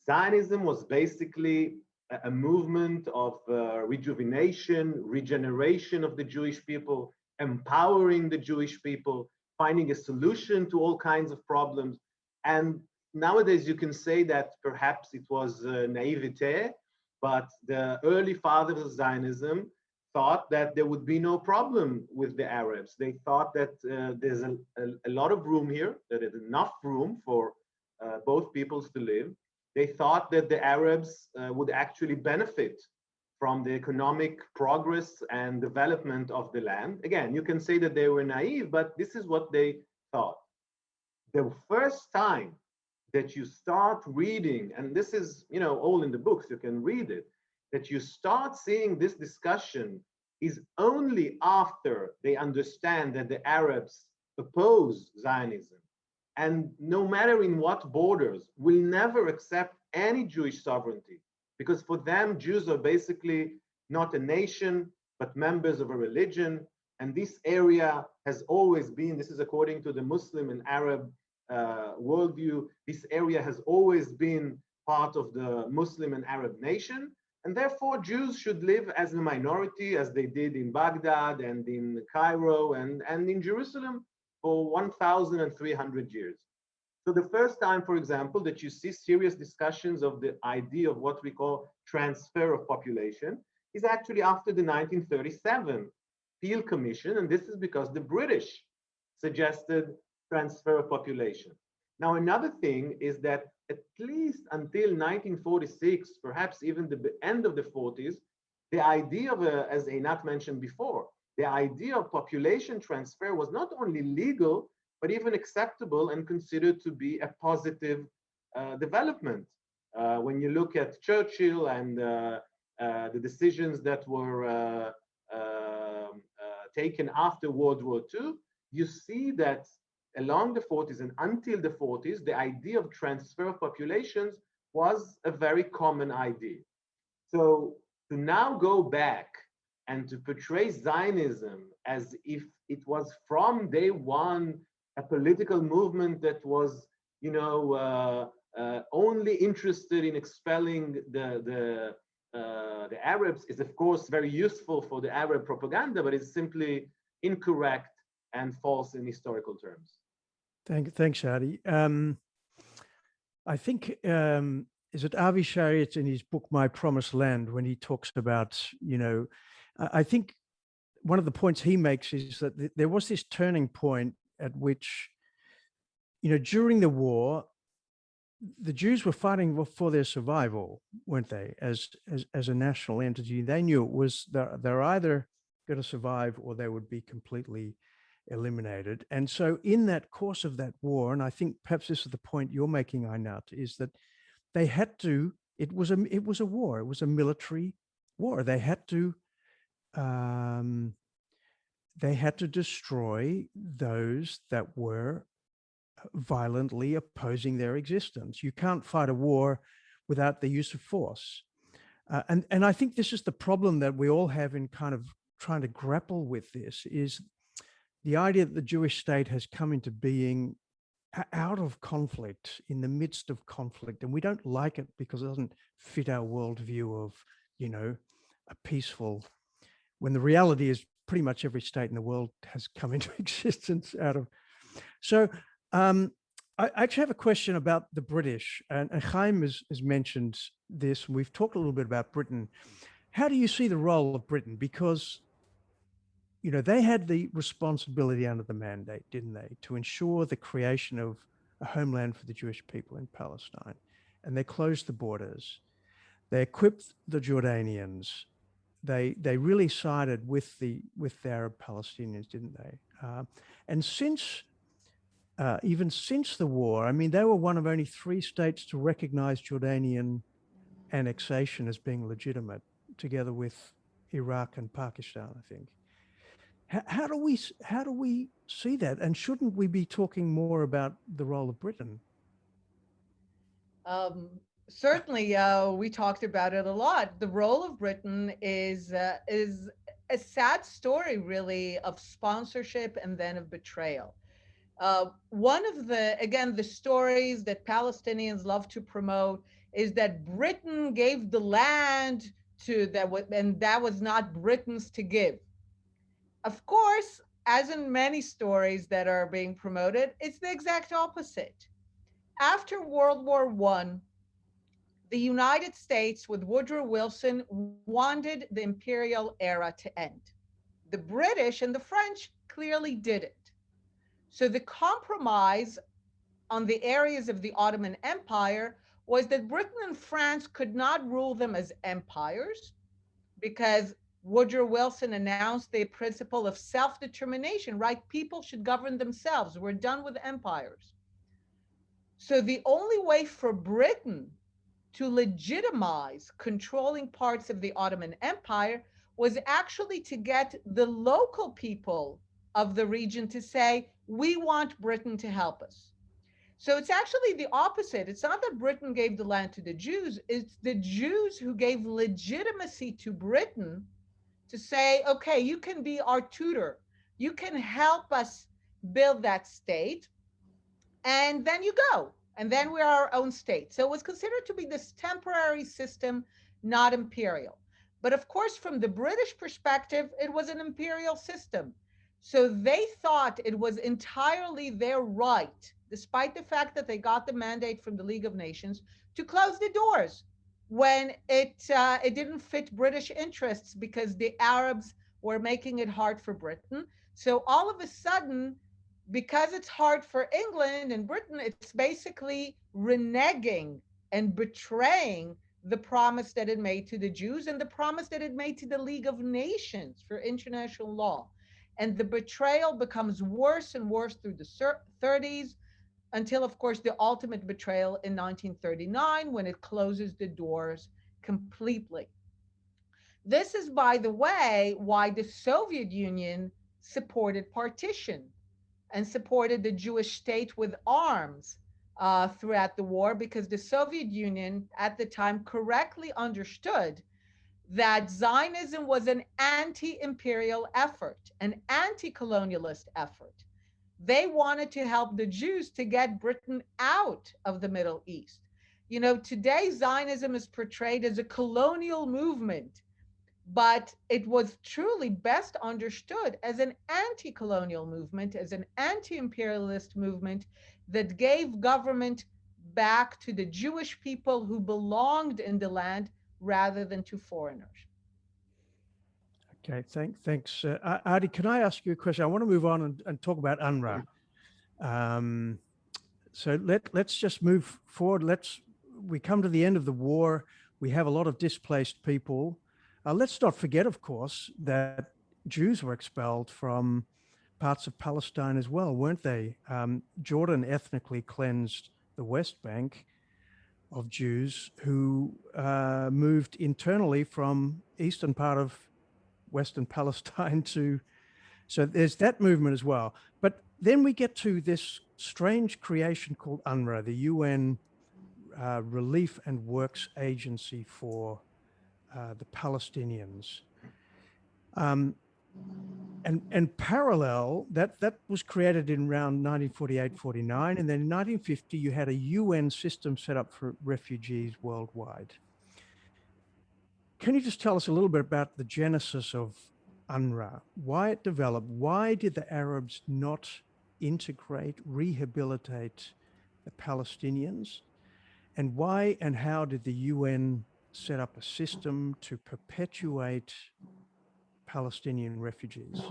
[SPEAKER 4] Zionism was basically a movement of rejuvenation, regeneration of the Jewish people, empowering the Jewish people, finding a solution to all kinds of problems. And nowadays you can say that perhaps it was naivete, but the early fathers of Zionism thought that there would be no problem with the Arabs. They thought that there's a lot of room here, that there's enough room for both peoples to live. They thought that the Arabs would actually benefit from the economic progress and development of the land. Again, you can say that they were naive, but this is what they thought. The first time that you start reading, and this is, you know, all in the books, you can read it, that you start seeing this discussion is only after they understand that the Arabs oppose Zionism, and no matter in what borders, will never accept any Jewish sovereignty, because for them, Jews are basically not a nation, but members of a religion. And this area has always been, this is according to the Muslim and Arab worldview, this area has always been part of the Muslim and Arab nation. And therefore, Jews should live as a minority, as they did in Baghdad and in Cairo and in Jerusalem for 1,300 years. So the first time, for example, that you see serious discussions of the idea of what we call transfer of population is actually after the 1937 Peel Commission, and this is because the British suggested transfer of population. Now, another thing is that at least until 1946, perhaps even the end of the 40s, the idea of, as Einat mentioned before, the idea of population transfer was not only legal, but even acceptable and considered to be a positive development. When you look at Churchill and the decisions that were taken after World War II, you see that along the 40s and until the 40s, the idea of transfer of populations was a very common idea. So to now go back and to portray Zionism as if it was from day one a political movement that was, you know, only interested in expelling the Arabs is, of course, very useful for the Arab propaganda, but it's simply incorrect and false in historical terms.
[SPEAKER 2] Thanks, Adi. I think, is it Avi Shariat in his book, My Promised Land, when he talks about, you know, I think one of the points he makes is that there was this turning point at which during the war, the Jews were fighting for their survival, weren't they? As a national entity, they knew it was they're either going to survive or they would be completely eliminated. And so, in that course of that war, and I think perhaps this is the point you're making, Einat, is that they had to. It was a war. It was a military war. They had to destroy those that were violently opposing their existence. You can't fight a war without the use of force. And I think this is the problem that we all have in kind of trying to grapple with this, is the idea that the Jewish state has come into being out of conflict, in the midst of conflict. And we don't like it because it doesn't fit our worldview of, a peaceful, when the reality is pretty much every state in the world has come into existence out of. So I actually have a question about the British, and Chaim has mentioned this. We've talked a little bit about Britain. How do you see the role of Britain? Because, they had the responsibility under the mandate, didn't they, to ensure the creation of a homeland for the Jewish people in Palestine. And they closed the borders. They equipped the Jordanians. They really sided with the Arab Palestinians, didn't they? And even since the war, I mean, they were one of only 3 states to recognize Jordanian annexation as being legitimate, together with Iraq and Pakistan, I think. How do we see that? And shouldn't we be talking more about the role of Britain?
[SPEAKER 3] Certainly, we talked about it a lot. The role of Britain is a sad story, really, of sponsorship and then of betrayal. One of the stories that Palestinians love to promote is that Britain gave the land and that was not Britain's to give. Of course, as in many stories that are being promoted, it's the exact opposite. After World War I, the United States, with Woodrow Wilson, wanted the imperial era to end. The British and the French clearly didn't. So the compromise on the areas of the Ottoman Empire was that Britain and France could not rule them as empires, because Woodrow Wilson announced the principle of self-determination, right? People should govern themselves. We're done with empires. So the only way for Britain to legitimize controlling parts of the Ottoman Empire was actually to get the local people of the region to say, we want Britain to help us. So it's actually the opposite. It's not that Britain gave the land to the Jews, it's the Jews who gave legitimacy to Britain to say, okay, you can be our tutor. You can help us build that state. And then you go. And then we are our own state. So it was considered to be this temporary system, not imperial. But of course, from the British perspective, it was an imperial system. So they thought it was entirely their right, despite the fact that they got the mandate from the League of Nations, to close the doors when it didn't fit British interests, because the Arabs were making it hard for Britain. So all of a sudden, because it's hard for England and Britain, it's basically reneging and betraying the promise that it made to the Jews and the promise that it made to the League of Nations for international law. And the betrayal becomes worse and worse through the 30s, until, of course, the ultimate betrayal in 1939, when it closes the doors completely. This is, by the way, why the Soviet Union supported partition and supported the Jewish state with arms throughout the war, because the Soviet Union at the time correctly understood that Zionism was an anti-imperial effort, an anti-colonialist effort. They wanted to help the Jews to get Britain out of the Middle East. Today Zionism is portrayed as a colonial movement, but it was truly best understood as an anti-colonial movement, as an anti-imperialist movement that gave government back to the Jewish people who belonged in the land rather than to foreigners.
[SPEAKER 2] Okay, thanks. Adi, can I ask you a question? I want to move on and talk about UNRWA. So let's just move forward. We come to the end of the war. We have a lot of displaced people. Let's not forget, of course, that Jews were expelled from parts of Palestine as well, weren't they? Jordan ethnically cleansed the West Bank of Jews who moved internally from eastern part of Western Palestine to, so there's that movement as well. But then we get to this strange creation called UNRWA, the UN Relief and Works Agency for the Palestinians. And parallel, that was created in around 1948-49. And then in 1950, you had a UN system set up for refugees worldwide. Can you just tell us a little bit about the genesis of UNRWA, why it developed? Why did the Arabs not integrate, rehabilitate the Palestinians? And why and how did the UN set up a system to perpetuate Palestinian refugees?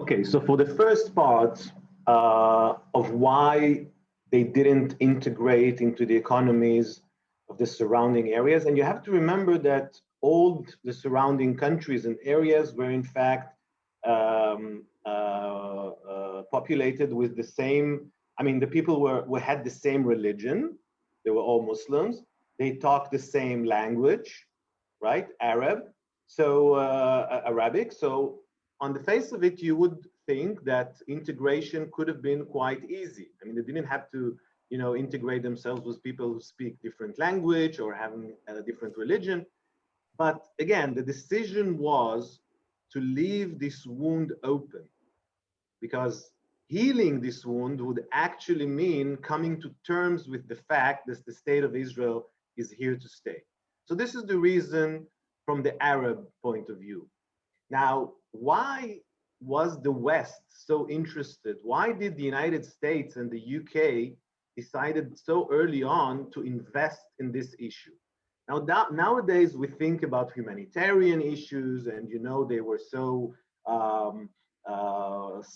[SPEAKER 4] Okay, so for the first part of why they didn't integrate into the economies of the surrounding areas, and you have to remember that all the surrounding countries and areas were in fact populated with the same, I mean, the people had the same religion. They were all Muslims. They talked the same language, right? Arabic. So on the face of it, you would think that integration could have been quite easy. I mean, they didn't have to, integrate themselves with people who speak different language or having a different religion. But again, the decision was to leave this wound open, because healing this wound would actually mean coming to terms with the fact that the state of Israel is here to stay. So this is the reason from the Arab point of view. Now, why was the West so interested? Why did the United States and the UK decided so early on to invest in this issue? Now, nowadays we think about humanitarian issues, and they were so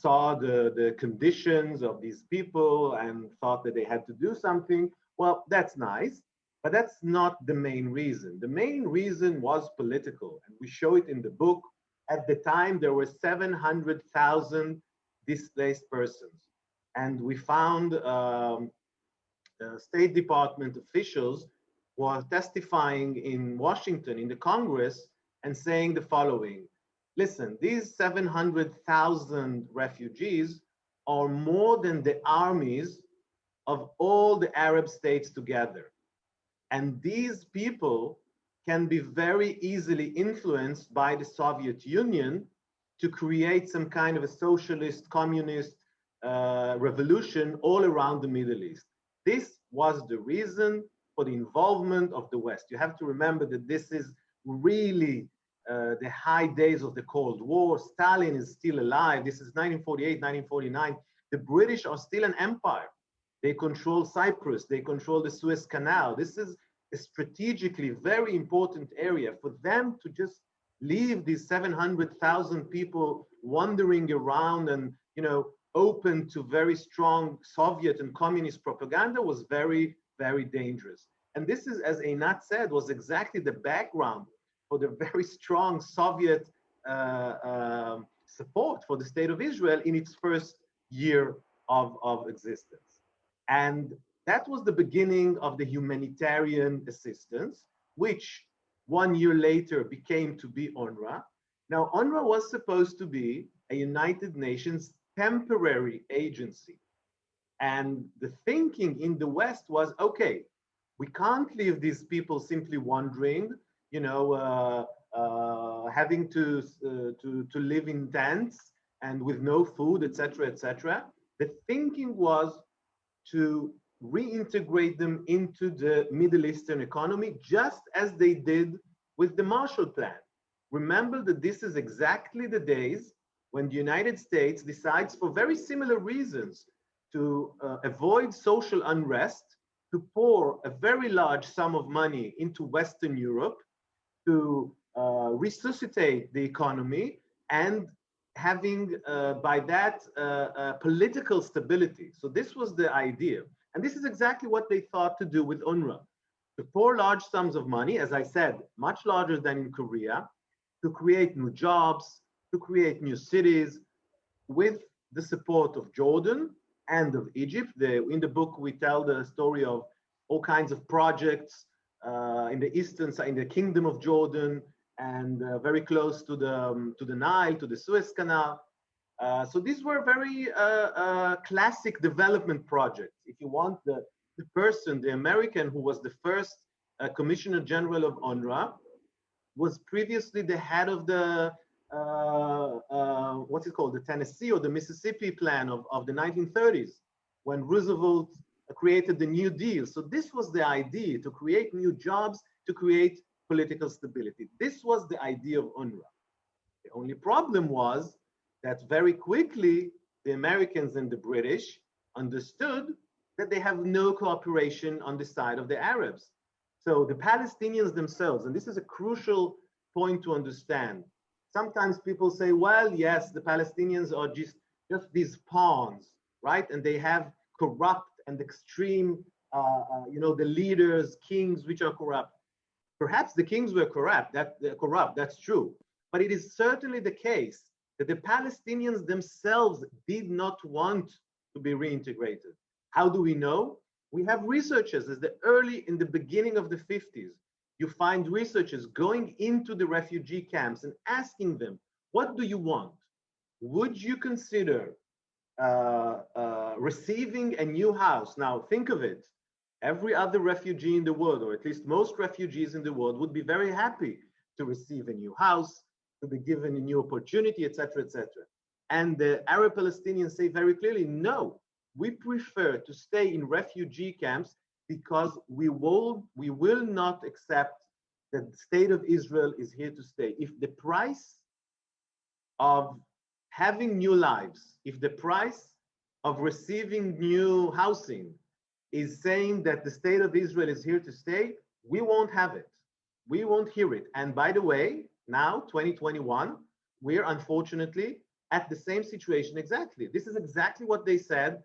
[SPEAKER 4] saw the conditions of these people and thought that they had to do something. Well, that's nice, but that's not the main reason. The main reason was political, and we show it in the book. At the time, there were 700,000 displaced persons, and we found State Department officials were testifying in Washington in the Congress and saying the following: listen, these 700,000 refugees are more than the armies of all the Arab states together. And these people can be very easily influenced by the Soviet Union to create some kind of a socialist, communist revolution all around the Middle East. This was the reason for the involvement of the West. You have to remember that this is really the high days of the Cold War. Stalin is still alive. This is 1948, 1949. The British are still an empire. They control Cyprus. They control the Suez Canal. This is a strategically very important area. For them to just leave these 700,000 people wandering around and, open to very strong Soviet and communist propaganda was very, very dangerous. And this is, as Einat said, was exactly the background for the very strong Soviet support for the state of Israel in its first year of existence. And that was the beginning of the humanitarian assistance, which 1 year later became to be UNRWA. Now, UNRWA was supposed to be a United Nations temporary agency. And the thinking in the West was, okay, we can't leave these people simply wandering, having to live in tents and with no food, etc., etc. The thinking was to reintegrate them into the Middle Eastern economy, just as they did with the Marshall Plan. Remember that this is exactly the days when the United States decides, for very similar reasons, to avoid social unrest, to pour a very large sum of money into Western Europe to resuscitate the economy and having by that political stability. So this was the idea. And this is exactly what they thought to do with UNRWA. To pour large sums of money, as I said, much larger than in Korea, to create new jobs, to create new cities, with the support of Jordan and of Egypt. In the book, we tell the story of all kinds of projects in the eastern side, in the Kingdom of Jordan, and very close to the Nile, to the Suez Canal. So these were very classic development projects. If you want, the person, the American who was the first Commissioner General of UNRWA, was previously the head of the what's it called, the Tennessee or the Mississippi plan of the 1930s, when Roosevelt created the New Deal. So this was the idea, to create new jobs, to create political stability. This was the idea of UNRWA. The only problem was that very quickly the Americans and the British understood that they have no cooperation on the side of the Arabs. So the Palestinians themselves, and this is a crucial point to understand. Sometimes people say, well, yes, the Palestinians are just these pawns, right? And they have corrupt and extreme, the leaders, kings, which are corrupt. Perhaps the kings were corrupt, that's true. But it is certainly the case that the Palestinians themselves did not want to be reintegrated. How do we know? We have researchers in the beginning of the 50s. You find researchers going into the refugee camps and asking them, what do you want? Would you consider receiving a new house? Now, think of it. Every other refugee in the world, or at least most refugees in the world, would be very happy to receive a new house, to be given a new opportunity, etc., etc. And the Arab Palestinians say very clearly, no, we prefer to stay in refugee camps because we will not accept that the state of Israel is here to stay. If the price of having new lives, if the price of receiving new housing is saying that the state of Israel is here to stay, we won't have it. We won't hear it. And by the way, now, 2021, we're unfortunately at the same situation exactly. This is exactly what they said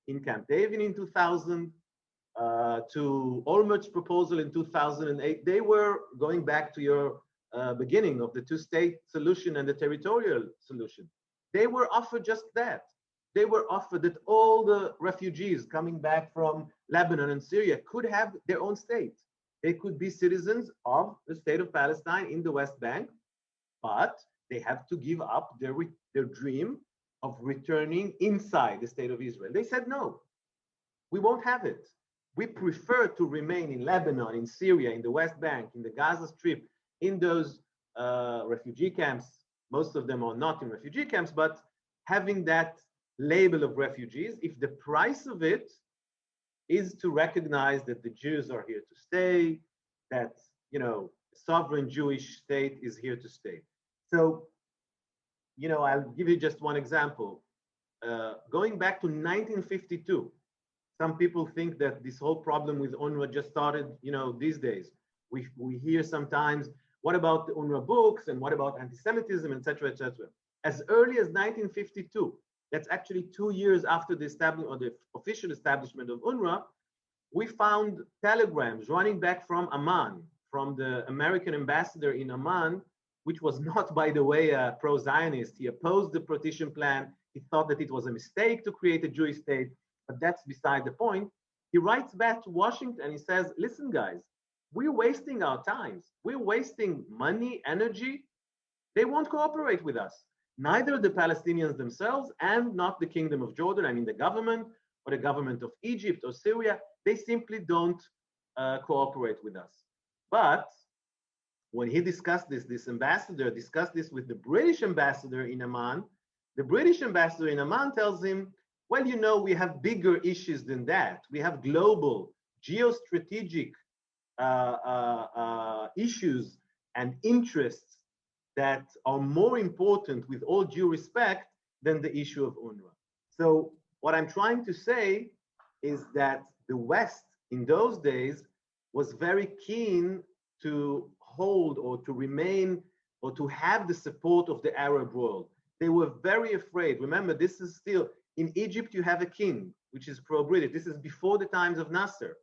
[SPEAKER 4] in Camp David in 2000, to Olmert's proposal in 2008. They were going back to your beginning of the two-state solution and the territorial solution. They were offered just that. They were offered that all the refugees coming back from Lebanon and Syria could have their own state. They could be citizens of the state of Palestine in the West Bank, but they have to give up their dream of returning inside the state of Israel. They said, no, we won't have it. We prefer to remain in Lebanon, in Syria, in the West Bank, in the Gaza Strip, in those refugee camps. Most of them are not in refugee camps, but having that label of refugees, if the price of it is to recognize that the Jews are here to stay, that, sovereign Jewish state is here to stay. So, I'll give you just one example. Going back to 1952, some people think that this whole problem with UNRWA just started, these days. We hear sometimes, what about the UNRWA books and what about anti-Semitism, etc., etc. As early as 1952, that's actually 2 years after the establishment or the official establishment of UNRWA, we found telegrams running back from Amman, from the American ambassador in Amman, which was not, by the way, a pro-Zionist. He opposed the partition plan. He thought that it was a mistake to create a Jewish state, but that's beside the point. He writes back to Washington and he says, listen, guys, we're wasting our times. We're wasting money, energy. They won't cooperate with us. Neither the Palestinians themselves and not the Kingdom of Jordan, I mean the government or the government of Egypt or Syria, they simply don't cooperate with us. But when he discussed this ambassador discussed this with the British ambassador in Amman, the British ambassador in Amman tells him, well, we have bigger issues than that. We have global geostrategic issues and interests that are more important, with all due respect, than the issue of UNRWA. So what I'm trying to say is that the West in those days was very keen to hold or to remain or to have the support of the Arab world. They were very afraid. Remember, this is still, in Egypt, you have a king, which is pro-British. This is before the times of Nasser.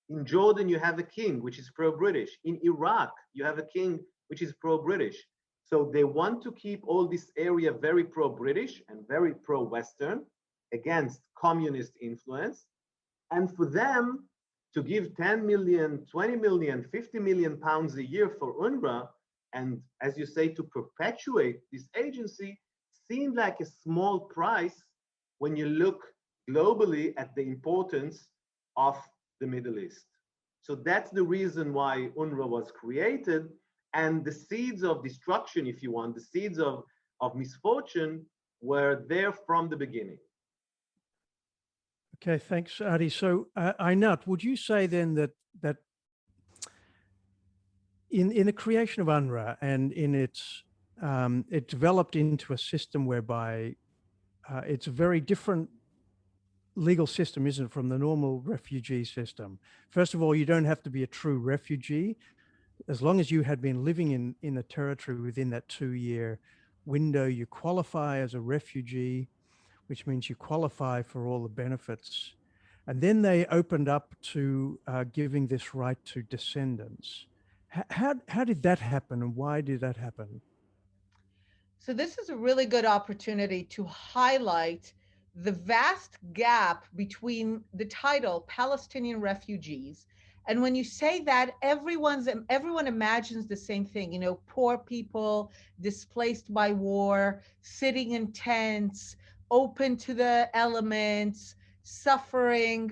[SPEAKER 4] In Jordan, you have a king, which is pro-British. In Iraq, you have a king, which is pro-British. So they want to keep all this area very pro-British and very pro-Western against communist influence. And for them to give 10 million, 20 million, 50 million pounds a year for UNRWA, and as you say, to perpetuate this agency, seemed like a small price when you look globally at the importance of the Middle East. So that's the reason why UNRWA was created. And the seeds of destruction, if you want, the seeds of misfortune were there from the beginning.
[SPEAKER 2] Okay, thanks, Adi. So, Einat, would you say then that in the creation of UNRWA and in its it developed into a system whereby it's a very different legal system, isn't it, from the normal refugee system? First of all, you don't have to be a true refugee. As long as you had been living in the territory within that 2-year window, you qualify as a refugee, which means you qualify for all the benefits. And then they opened up to giving this right to descendants. How did that happen, and why did that happen?
[SPEAKER 3] So this is a really good opportunity to highlight the vast gap between the title Palestinian refugees. And when you say that, everyone imagines the same thing, you know, poor people displaced by war, sitting in tents, open to the elements, suffering.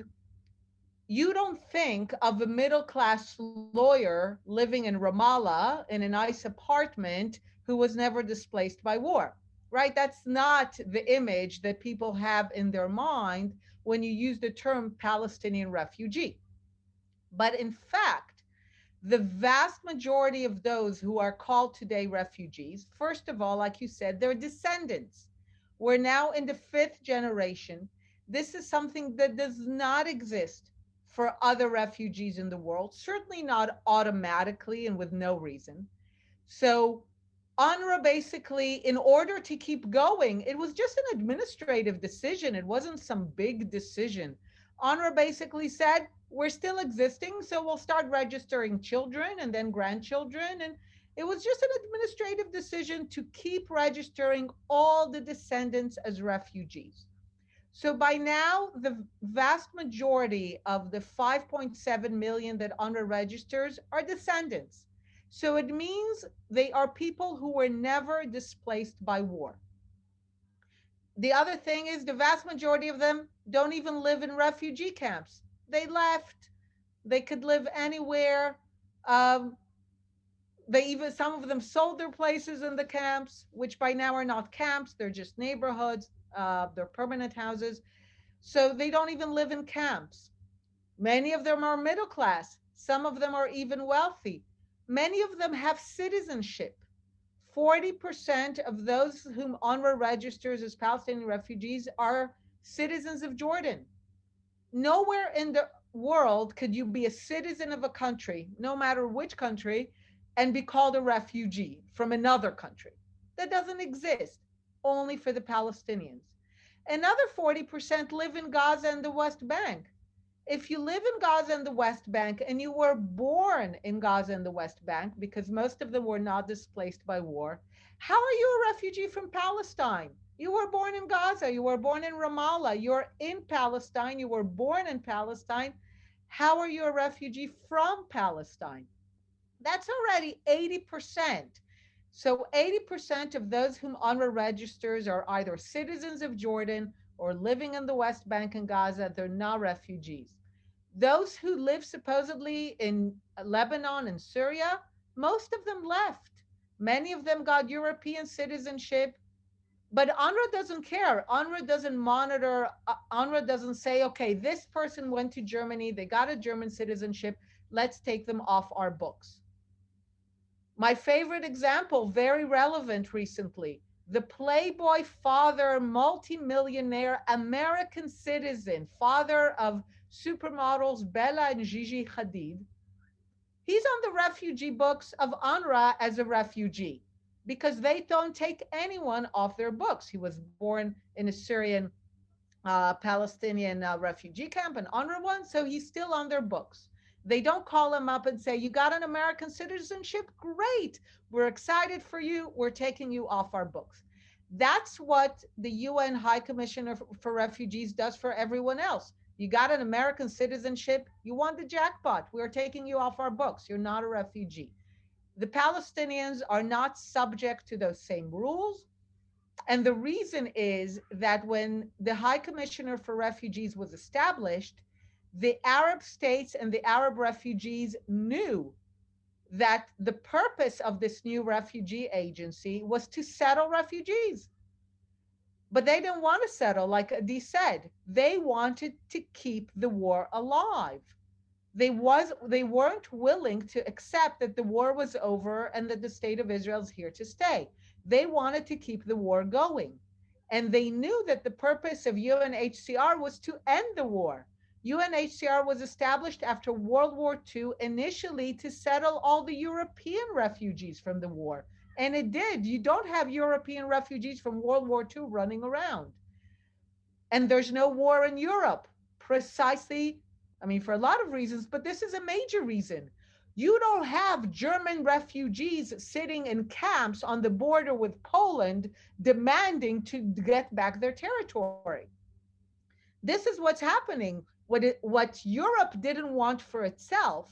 [SPEAKER 3] You don't think of a middle-class lawyer living in Ramallah in a nice apartment who was never displaced by war, right? That's not the image that people have in their mind when you use the term Palestinian refugee. But in fact, the vast majority of those who are called today refugees, first of all, like you said, they're descendants. We're now in the 5th generation. This is something that does not exist for other refugees in the world, certainly not automatically and with no reason. So UNRWA basically, in order to keep going, it was just an administrative decision. It wasn't some big decision. UNRWA basically said, we're still existing, so we'll start registering children and then grandchildren. And it was just an administrative decision to keep registering all the descendants as refugees. So by now, the vast majority of the 5.7 million that UNRWA registers are descendants. So it means they are people who were never displaced by war. The other thing is the vast majority of them don't even live in refugee camps. They left. They could live anywhere. Some of them sold their places in the camps, which by now are not camps. They're just neighborhoods. They're permanent houses. So they don't even live in camps. Many of them are middle class. Some of them are even wealthy. Many of them have citizenship. 40% of those whom UNRWA registers as Palestinian refugees are citizens of Jordan. Nowhere in the world could you be a citizen of a country, no matter which country, and be called a refugee from another country. That doesn't exist, only for the Palestinians. Another 40% live in Gaza and the West Bank. If you live in Gaza and the West Bank and you were born in Gaza and the West Bank, because most of them were not displaced by war, how are you a refugee from Palestine? You were born in Gaza, you were born in Ramallah, you're in Palestine, you were born in Palestine. How are you a refugee from Palestine? That's already 80%. So 80% of those whom UNRWA registers are either citizens of Jordan or living in the West Bank and Gaza. They're not refugees. Those who live supposedly in Lebanon and Syria, most of them left. Many of them got European citizenship, but UNRWA doesn't care. UNRWA doesn't monitor. UNRWA doesn't say, okay, this person went to Germany, they got a German citizenship, let's take them off our books. My favorite example, very relevant recently, the Playboy father, multimillionaire, American citizen, father of supermodels Bella and Gigi Hadid. He's on the refugee books of UNRWA as a refugee. because they don't take anyone off their books. He was born in a Syrian Palestinian refugee camp, an UNRWA, so he's still on their books. They don't call him up and say, you got an American citizenship? Great. We're excited for you. We're taking you off our books. That's what the UN High Commissioner for Refugees does for everyone else. You got an American citizenship, you won the jackpot. We're taking you off our books. You're not a refugee. The Palestinians are not subject to those same rules. And the reason is that when the High Commissioner for Refugees was established, the Arab states and the Arab refugees knew that the purpose of this new refugee agency was to settle refugees. But they didn't want to settle, like Adi said. They wanted to keep the war alive. They weren't willing to accept that the war was over and that the state of Israel is here to stay. They wanted to keep the war going. And they knew that the purpose of UNHCR was to end the war. UNHCR was established after World War II initially to settle all the European refugees from the war. And it did. You don't have European refugees from World War II running around. And there's no war in Europe, precisely, I mean, for a lot of reasons, but this is a major reason. You don't have German refugees sitting in camps on the border with Poland demanding to get back their territory. This is what's happening. What Europe didn't want for itself,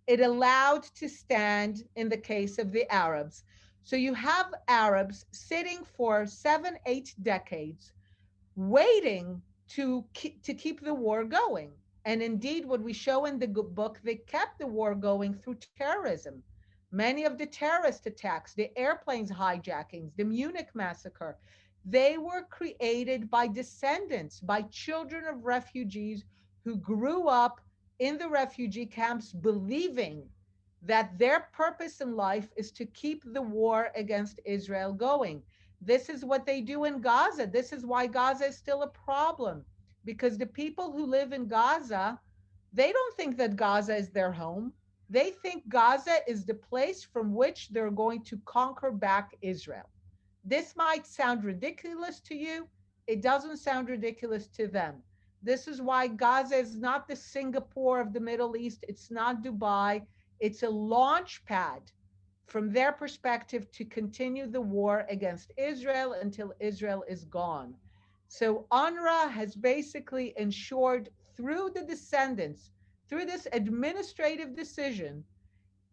[SPEAKER 3] it allowed to stand in the case of the Arabs. So you have Arabs sitting for 7-8 decades waiting to keep the war going. And indeed, what we show in the book, they kept the war going through terrorism. Many of the terrorist attacks, the airplanes hijackings, the Munich massacre, they were created by descendants, by children of refugees who grew up in the refugee camps believing that their purpose in life is to keep the war against Israel going. This is what they do in Gaza. This is why Gaza is still a problem, because the people who live in Gaza, they don't think that Gaza is their home. They think Gaza is the place from which they're going to conquer back Israel. This might sound ridiculous to you. It doesn't sound ridiculous to them. This is why Gaza is not the Singapore of the Middle East. It's not Dubai. It's a launch pad from their perspective to continue the war against Israel until Israel is gone. So UNRWA has basically ensured through the descendants, through this administrative decision,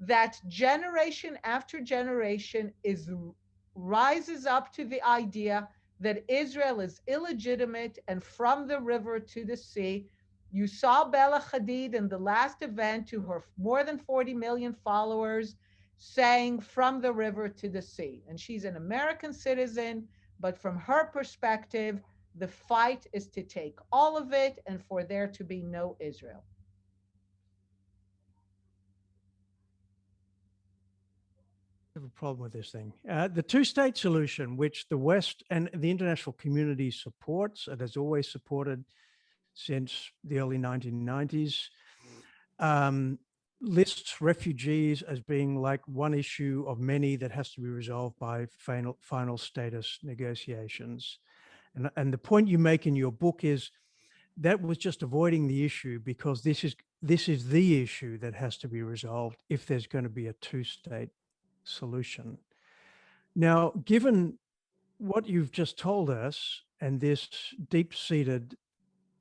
[SPEAKER 3] that generation after generation rises up to the idea that Israel is illegitimate and from the river to the sea. You saw Bella Hadid in the last event to her more than 40 million followers saying from the river to the sea. And she's an American citizen, but from her perspective, the fight is to take all of it and for there to be no Israel.
[SPEAKER 2] I have a problem with this thing. The two-state solution, which the West and the international community supports and has always supported since the early 1990s, lists refugees as being like one issue of many that has to be resolved by final status negotiations. And the point you make in your book is that was just avoiding the issue, because this is the issue that has to be resolved if there's going to be a two-state solution. Now, given what you've just told us and this deep-seated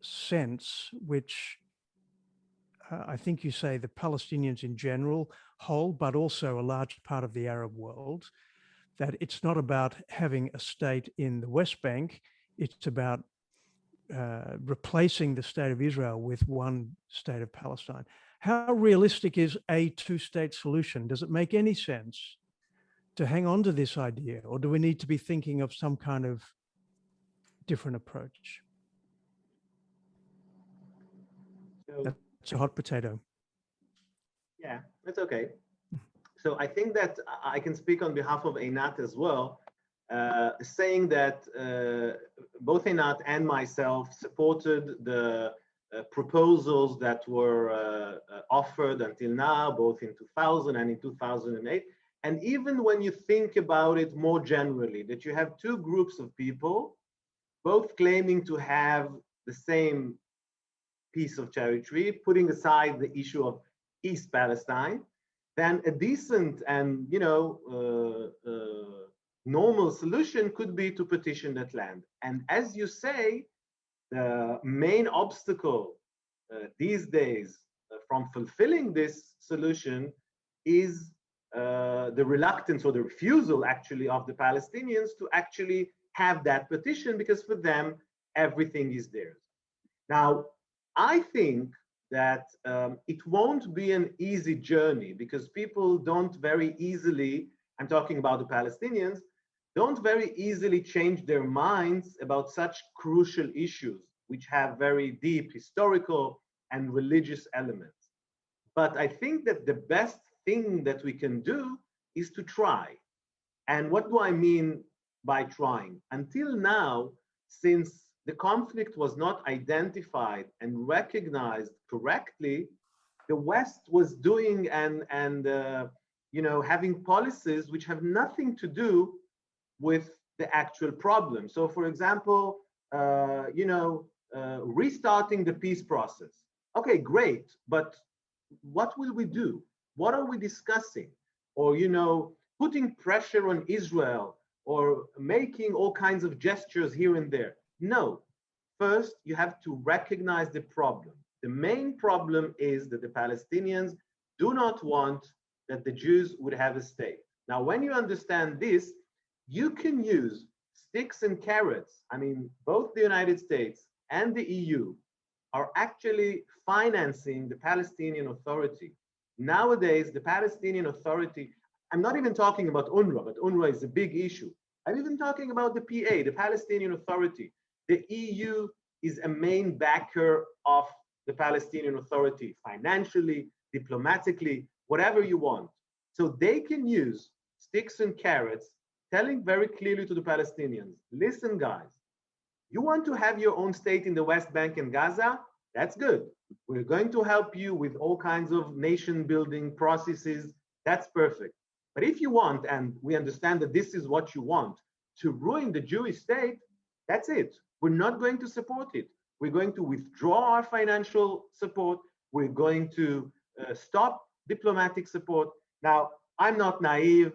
[SPEAKER 2] sense, which I think you say the Palestinians in general hold, but also a large part of the Arab world, that it's not about having a state in the West Bank, it's about replacing the state of Israel with one state of Palestine. How realistic is a two-state solution? Does it make any sense to hang on to this idea, or do we need to be thinking of some kind of different approach? That's a hot potato.
[SPEAKER 4] Yeah, that's okay. So I think that I can speak on behalf of Einat as well, saying that both Einat and myself supported the proposals that were offered until now, both in 2000 and in 2008. And even when you think about it more generally, that you have two groups of people, both claiming to have the same piece of territory, putting aside the issue of East Palestine, then a decent and normal solution could be to partition that land. And as you say, the main obstacle these days from fulfilling this solution is the reluctance or the refusal actually of the Palestinians to actually have that partition, because for them everything is theirs. Now, I think that it won't be an easy journey, because people don't very easily, I'm talking about the Palestinians, don't very easily change their minds about such crucial issues, which have very deep historical and religious elements. But I think that the best thing that we can do is to try. And what do I mean by trying? Until now, since the conflict was not identified and recognized correctly, the West was doing and having policies which have nothing to do with the actual problem. So, for example, restarting the peace process. Okay, great, but what will we do? What are we discussing? Or, putting pressure on Israel or making all kinds of gestures here and there. No. First, you have to recognize the problem. The main problem is that the Palestinians do not want that the Jews would have a state. Now, when you understand this, you can use sticks and carrots. I mean, both the United States and the EU are actually financing the Palestinian Authority. Nowadays, the Palestinian Authority, I'm not even talking about UNRWA, but UNRWA is a big issue. I'm even talking about the PA, the Palestinian Authority. The EU is a main backer of the Palestinian Authority, financially, diplomatically, whatever you want. So they can use sticks and carrots, telling very clearly to the Palestinians, listen, guys, you want to have your own state in the West Bank and Gaza? That's good. We're going to help you with all kinds of nation building processes. That's perfect. But if you want, and we understand that this is what you want, to ruin the Jewish state, that's it. We're not going to support it. We're going to withdraw our financial support. We're going to stop diplomatic support. Now, I'm not naive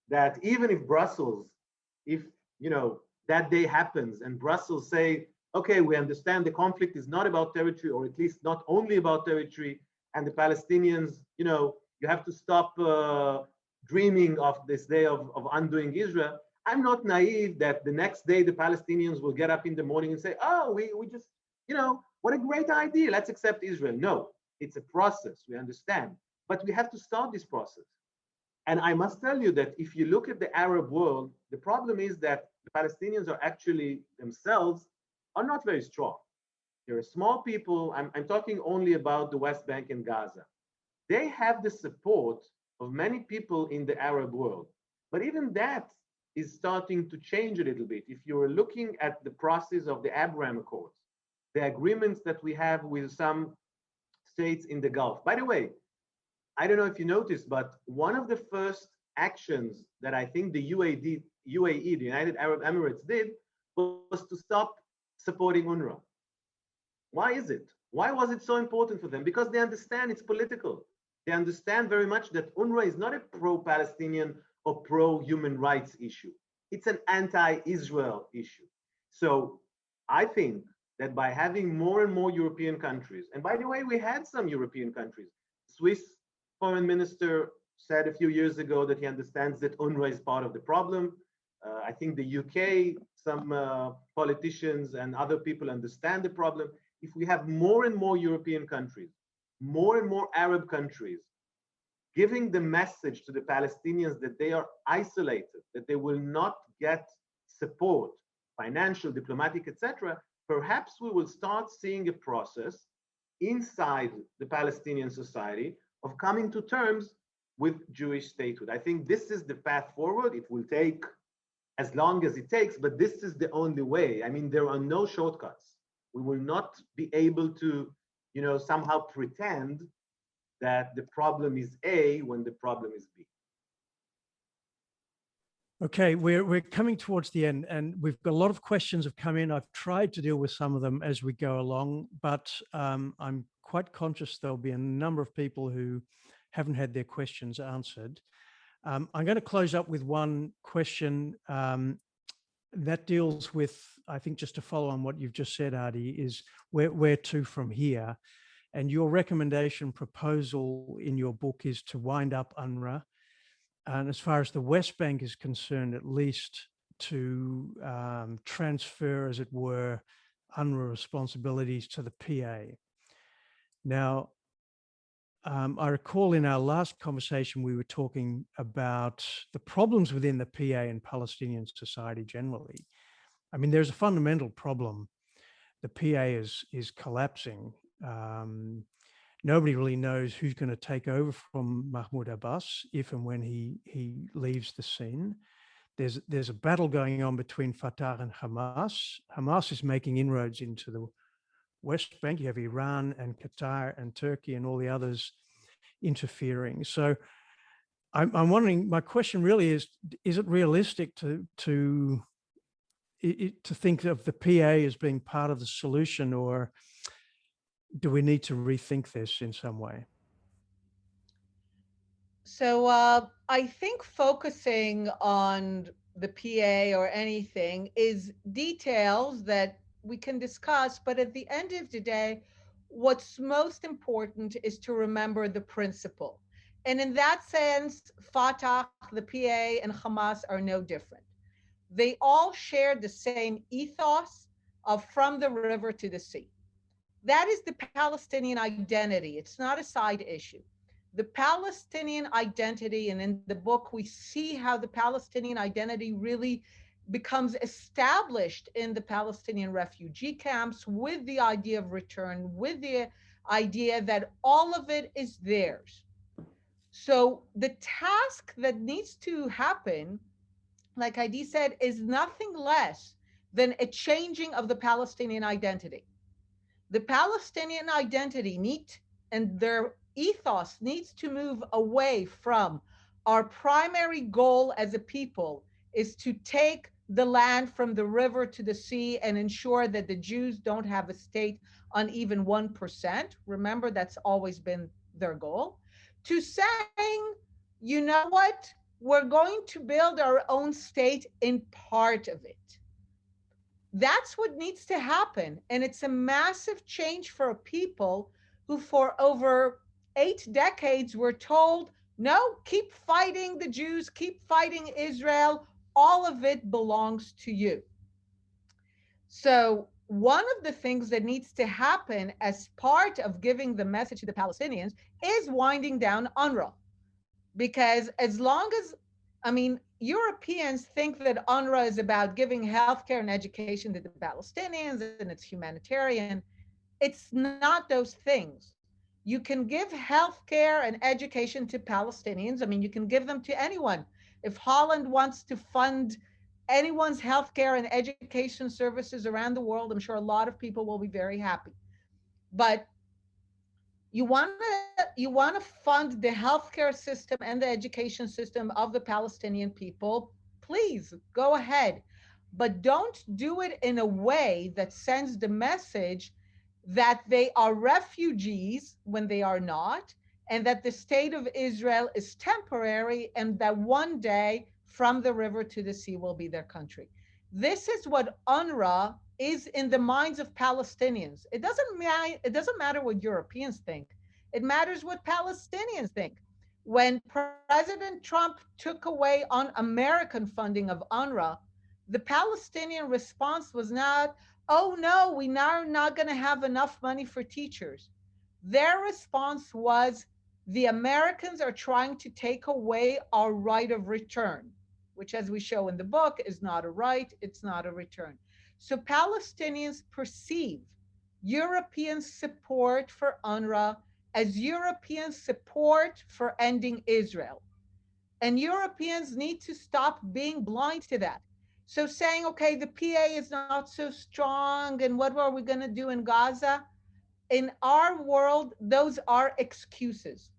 [SPEAKER 4] that even if Brussels, if that day happens and Brussels say, okay, we understand the conflict is not about territory, or at least not only about territory, and the Palestinians, you have to stop dreaming of this day of undoing Israel. I'm not naive that the next day the Palestinians will get up in the morning and say, oh, we just, what a great idea, let's accept Israel. No, it's a process, we understand. But we have to start this process. And I must tell you that if you look at the Arab world, the problem is that the Palestinians are actually themselves are not very strong. They're a small people. I'm talking only about the West Bank and Gaza. They have the support of many people in the Arab world. But even that is starting to change a little bit. If you're looking at the process of the Abraham Accords, the agreements that we have with some states in the Gulf. By the way, I don't know if you noticed, but one of the first actions that I think the UAE, the United Arab Emirates, did was to stop supporting UNRWA. Why is it? Why was it so important for them? Because they understand it's political. They understand very much that UNRWA is not a pro-Palestinian or pro-human rights issue. It's an anti-Israel issue. So I think that by having more and more European countries, and by the way, we had some European countries. Swiss foreign minister said a few years ago that he understands that UNRWA is part of the problem. I think the UK, some politicians and other people understand the problem. If we have more and more European countries, more and more Arab countries, giving the message to the Palestinians that they are isolated, that they will not get support, financial, diplomatic, etc., perhaps we will start seeing a process inside the Palestinian society of coming to terms with Jewish statehood. I think this is the path forward. It will take as long as it takes, but this is the only way. I mean, there are no shortcuts. We will not be able to, somehow pretend that the problem is A when the problem is B.
[SPEAKER 2] Okay, we're coming towards the end, and we've got a lot of questions have come in. I've tried to deal with some of them as we go along, but I'm quite conscious there'll be a number of people who haven't had their questions answered. I'm going to close up with one question that deals with, I think, just to follow on what you've just said, Adi, is where to from here? And your recommendation proposal in your book is to wind up UNRWA. And as far as the West Bank is concerned, at least to transfer, as it were, UNRWA responsibilities to the PA. Now, I recall in our last conversation, we were talking about the problems within the PA and Palestinian society generally. I mean, there's a fundamental problem. The PA is collapsing. Nobody really knows who's going to take over from Mahmoud Abbas if and when he leaves the scene. There's a battle going on between Fatah and Hamas. Hamas is making inroads into the West Bank. You have Iran and Qatar and Turkey and all the others interfering. So I'm wondering, my question really is it realistic to think of the PA as being part of the solution, or do we need to rethink this in some way?
[SPEAKER 3] So I think focusing on the PA or anything is details that we can discuss, but at the end of the day, what's most important is to remember the principle. And in that sense, Fatah, the PA, and Hamas are no different. They all share the same ethos of from the river to the sea. That is the Palestinian identity. It's not a side issue. The Palestinian identity, and in the book, we see how the Palestinian identity really becomes established in the Palestinian refugee camps with the idea of return, with the idea that all of it is theirs. So the task that needs to happen, like Adi said, is nothing less than a changing of the Palestinian identity. The Palestinian identity and their ethos needs to move away from our primary goal as a people is to take the land from the river to the sea and ensure that the Jews don't have a state on even 1%. Remember, that's always been their goal. To saying, you know what, we're going to build our own state in part of it. That's what needs to happen. And it's a massive change for a people who for over 8 decades were told, no, keep fighting the Jews, keep fighting Israel, all of it belongs to you. So one of the things that needs to happen as part of giving the message to the Palestinians is winding down UNRWA. Because as long as, Europeans think that UNRWA is about giving healthcare and education to the Palestinians and it's humanitarian. It's not those things. You can give healthcare and education to Palestinians. You can give them to anyone. If Holland wants to fund anyone's healthcare and education services around the world, I'm sure a lot of people will be very happy. But you want to fund the healthcare system and the education system of the Palestinian people, please go ahead. But don't do it in a way that sends the message that they are refugees when they are not, and that the state of Israel is temporary, and that one day from the river to the sea will be their country. This is what UNRWA is in the minds of Palestinians. It doesn't matter what Europeans think. It matters what Palestinians think. When President Trump took away American funding of UNRWA, the Palestinian response was not, oh no, we now are not going to have enough money for teachers. Their response was, the Americans are trying to take away our right of return, which, as we show in the book, is not a right, it's not a return. So Palestinians perceive European support for UNRWA as European support for ending Israel. And Europeans need to stop being blind to that. So saying, okay, the PA is not so strong, and what are we going to do in Gaza? In our world, those are excuses.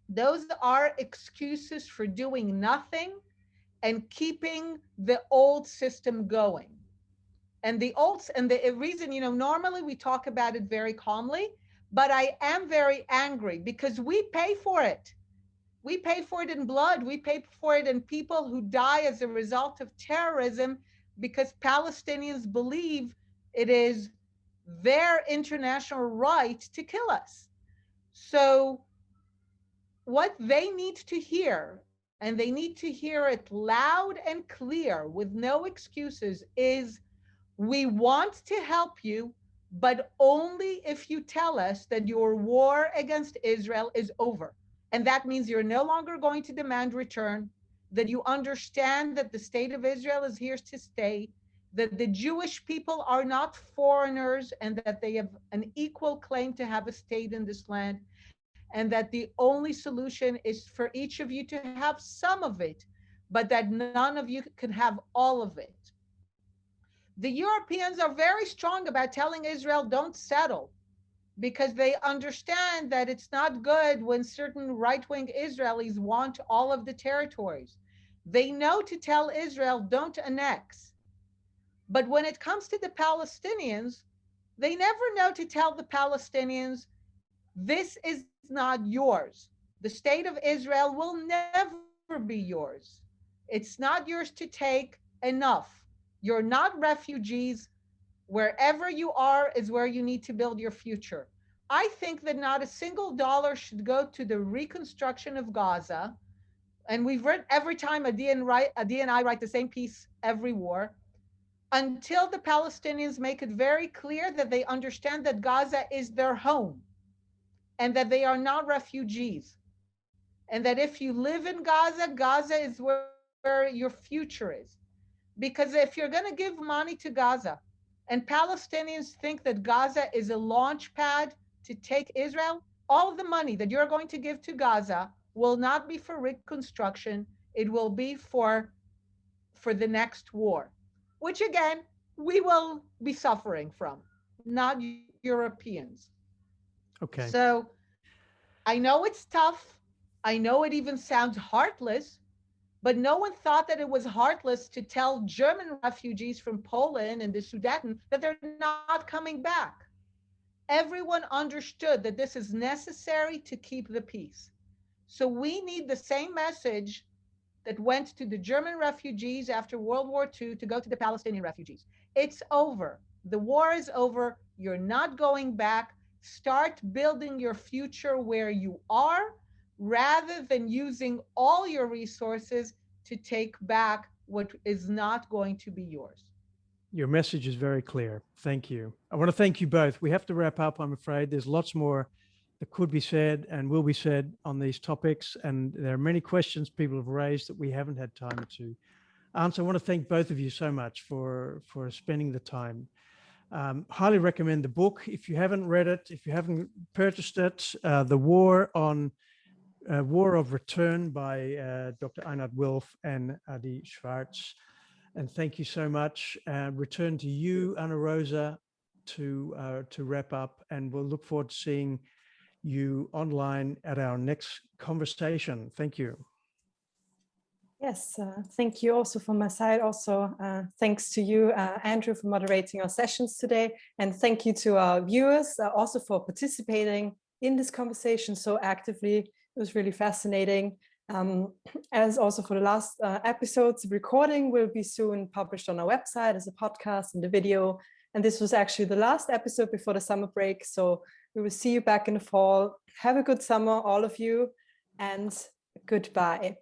[SPEAKER 3] Those are excuses for doing nothing and keeping the old system going. And the reason, normally we talk about it very calmly, but I am very angry because we pay for it. We pay for it in blood. We pay for it in people who die as a result of terrorism because Palestinians believe it is their international right to kill us. So what they need to hear, and they need to hear it loud and clear with no excuses, is we want to help you, but only if you tell us that your war against Israel is over. And that means you're no longer going to demand return, that you understand that the state of Israel is here to stay, that the Jewish people are not foreigners, and that they have an equal claim to have a state in this land, and that the only solution is for each of you to have some of it, but that none of you can have all of it. The Europeans are very strong about telling Israel, don't settle, because they understand that it's not good when certain right-wing Israelis want all of the territories. They know to tell Israel, don't annex. But when it comes to the Palestinians, they never know to tell the Palestinians, this is not yours. The state of Israel will never be yours. It's not yours to take, enough. You're not refugees. Wherever you are is where you need to build your future. I think that not a single dollar should go to the reconstruction of Gaza. And we've read every time Adi and I write the same piece every war, until the Palestinians make it very clear that they understand that Gaza is their home and that they are not refugees. And that if you live in Gaza, Gaza is where your future is. Because if you're going to give money to Gaza, and Palestinians think that Gaza is a launch pad to take Israel, all of the money that you're going to give to Gaza will not be for reconstruction. It will be for the next war, which again, we will be suffering from, not Europeans.
[SPEAKER 2] Okay.
[SPEAKER 3] So I know it's tough. I know it even sounds heartless, but no one thought that it was heartless to tell German refugees from Poland and the Sudan that they're not coming back. Everyone understood that this is necessary to keep the peace. So we need the same message that went to the German refugees after World War II to go to the Palestinian refugees. It's over. The war is over. You're not going back. Start building your future where you are, rather than using all your resources to take back what is not going to be yours.
[SPEAKER 2] Your message is very clear. Thank you. I want to thank you both. We have to wrap up, I'm afraid. There's lots more that could be said and will be said on these topics. And there are many questions people have raised that we haven't had time to answer. I want to thank both of you so much for spending the time. Highly recommend the book. If you haven't read it, if you haven't purchased it, The War of Return by Dr. Einat Wilf and Adi Schwartz. And thank you so much. Return to you, Ana Rosa, to wrap up, and we'll look forward to seeing you online at our next conversation. Thank you.
[SPEAKER 1] Yes, thank you also from my side. Also, thanks to you, Andrew, for moderating our sessions today. And thank you to our viewers also for participating in this conversation so actively. It was really fascinating. As also for the last episodes, the recording will be soon published on our website as a podcast and the video. And this was actually the last episode before the summer break. So we will see you back in the fall. Have a good summer, all of you, and goodbye.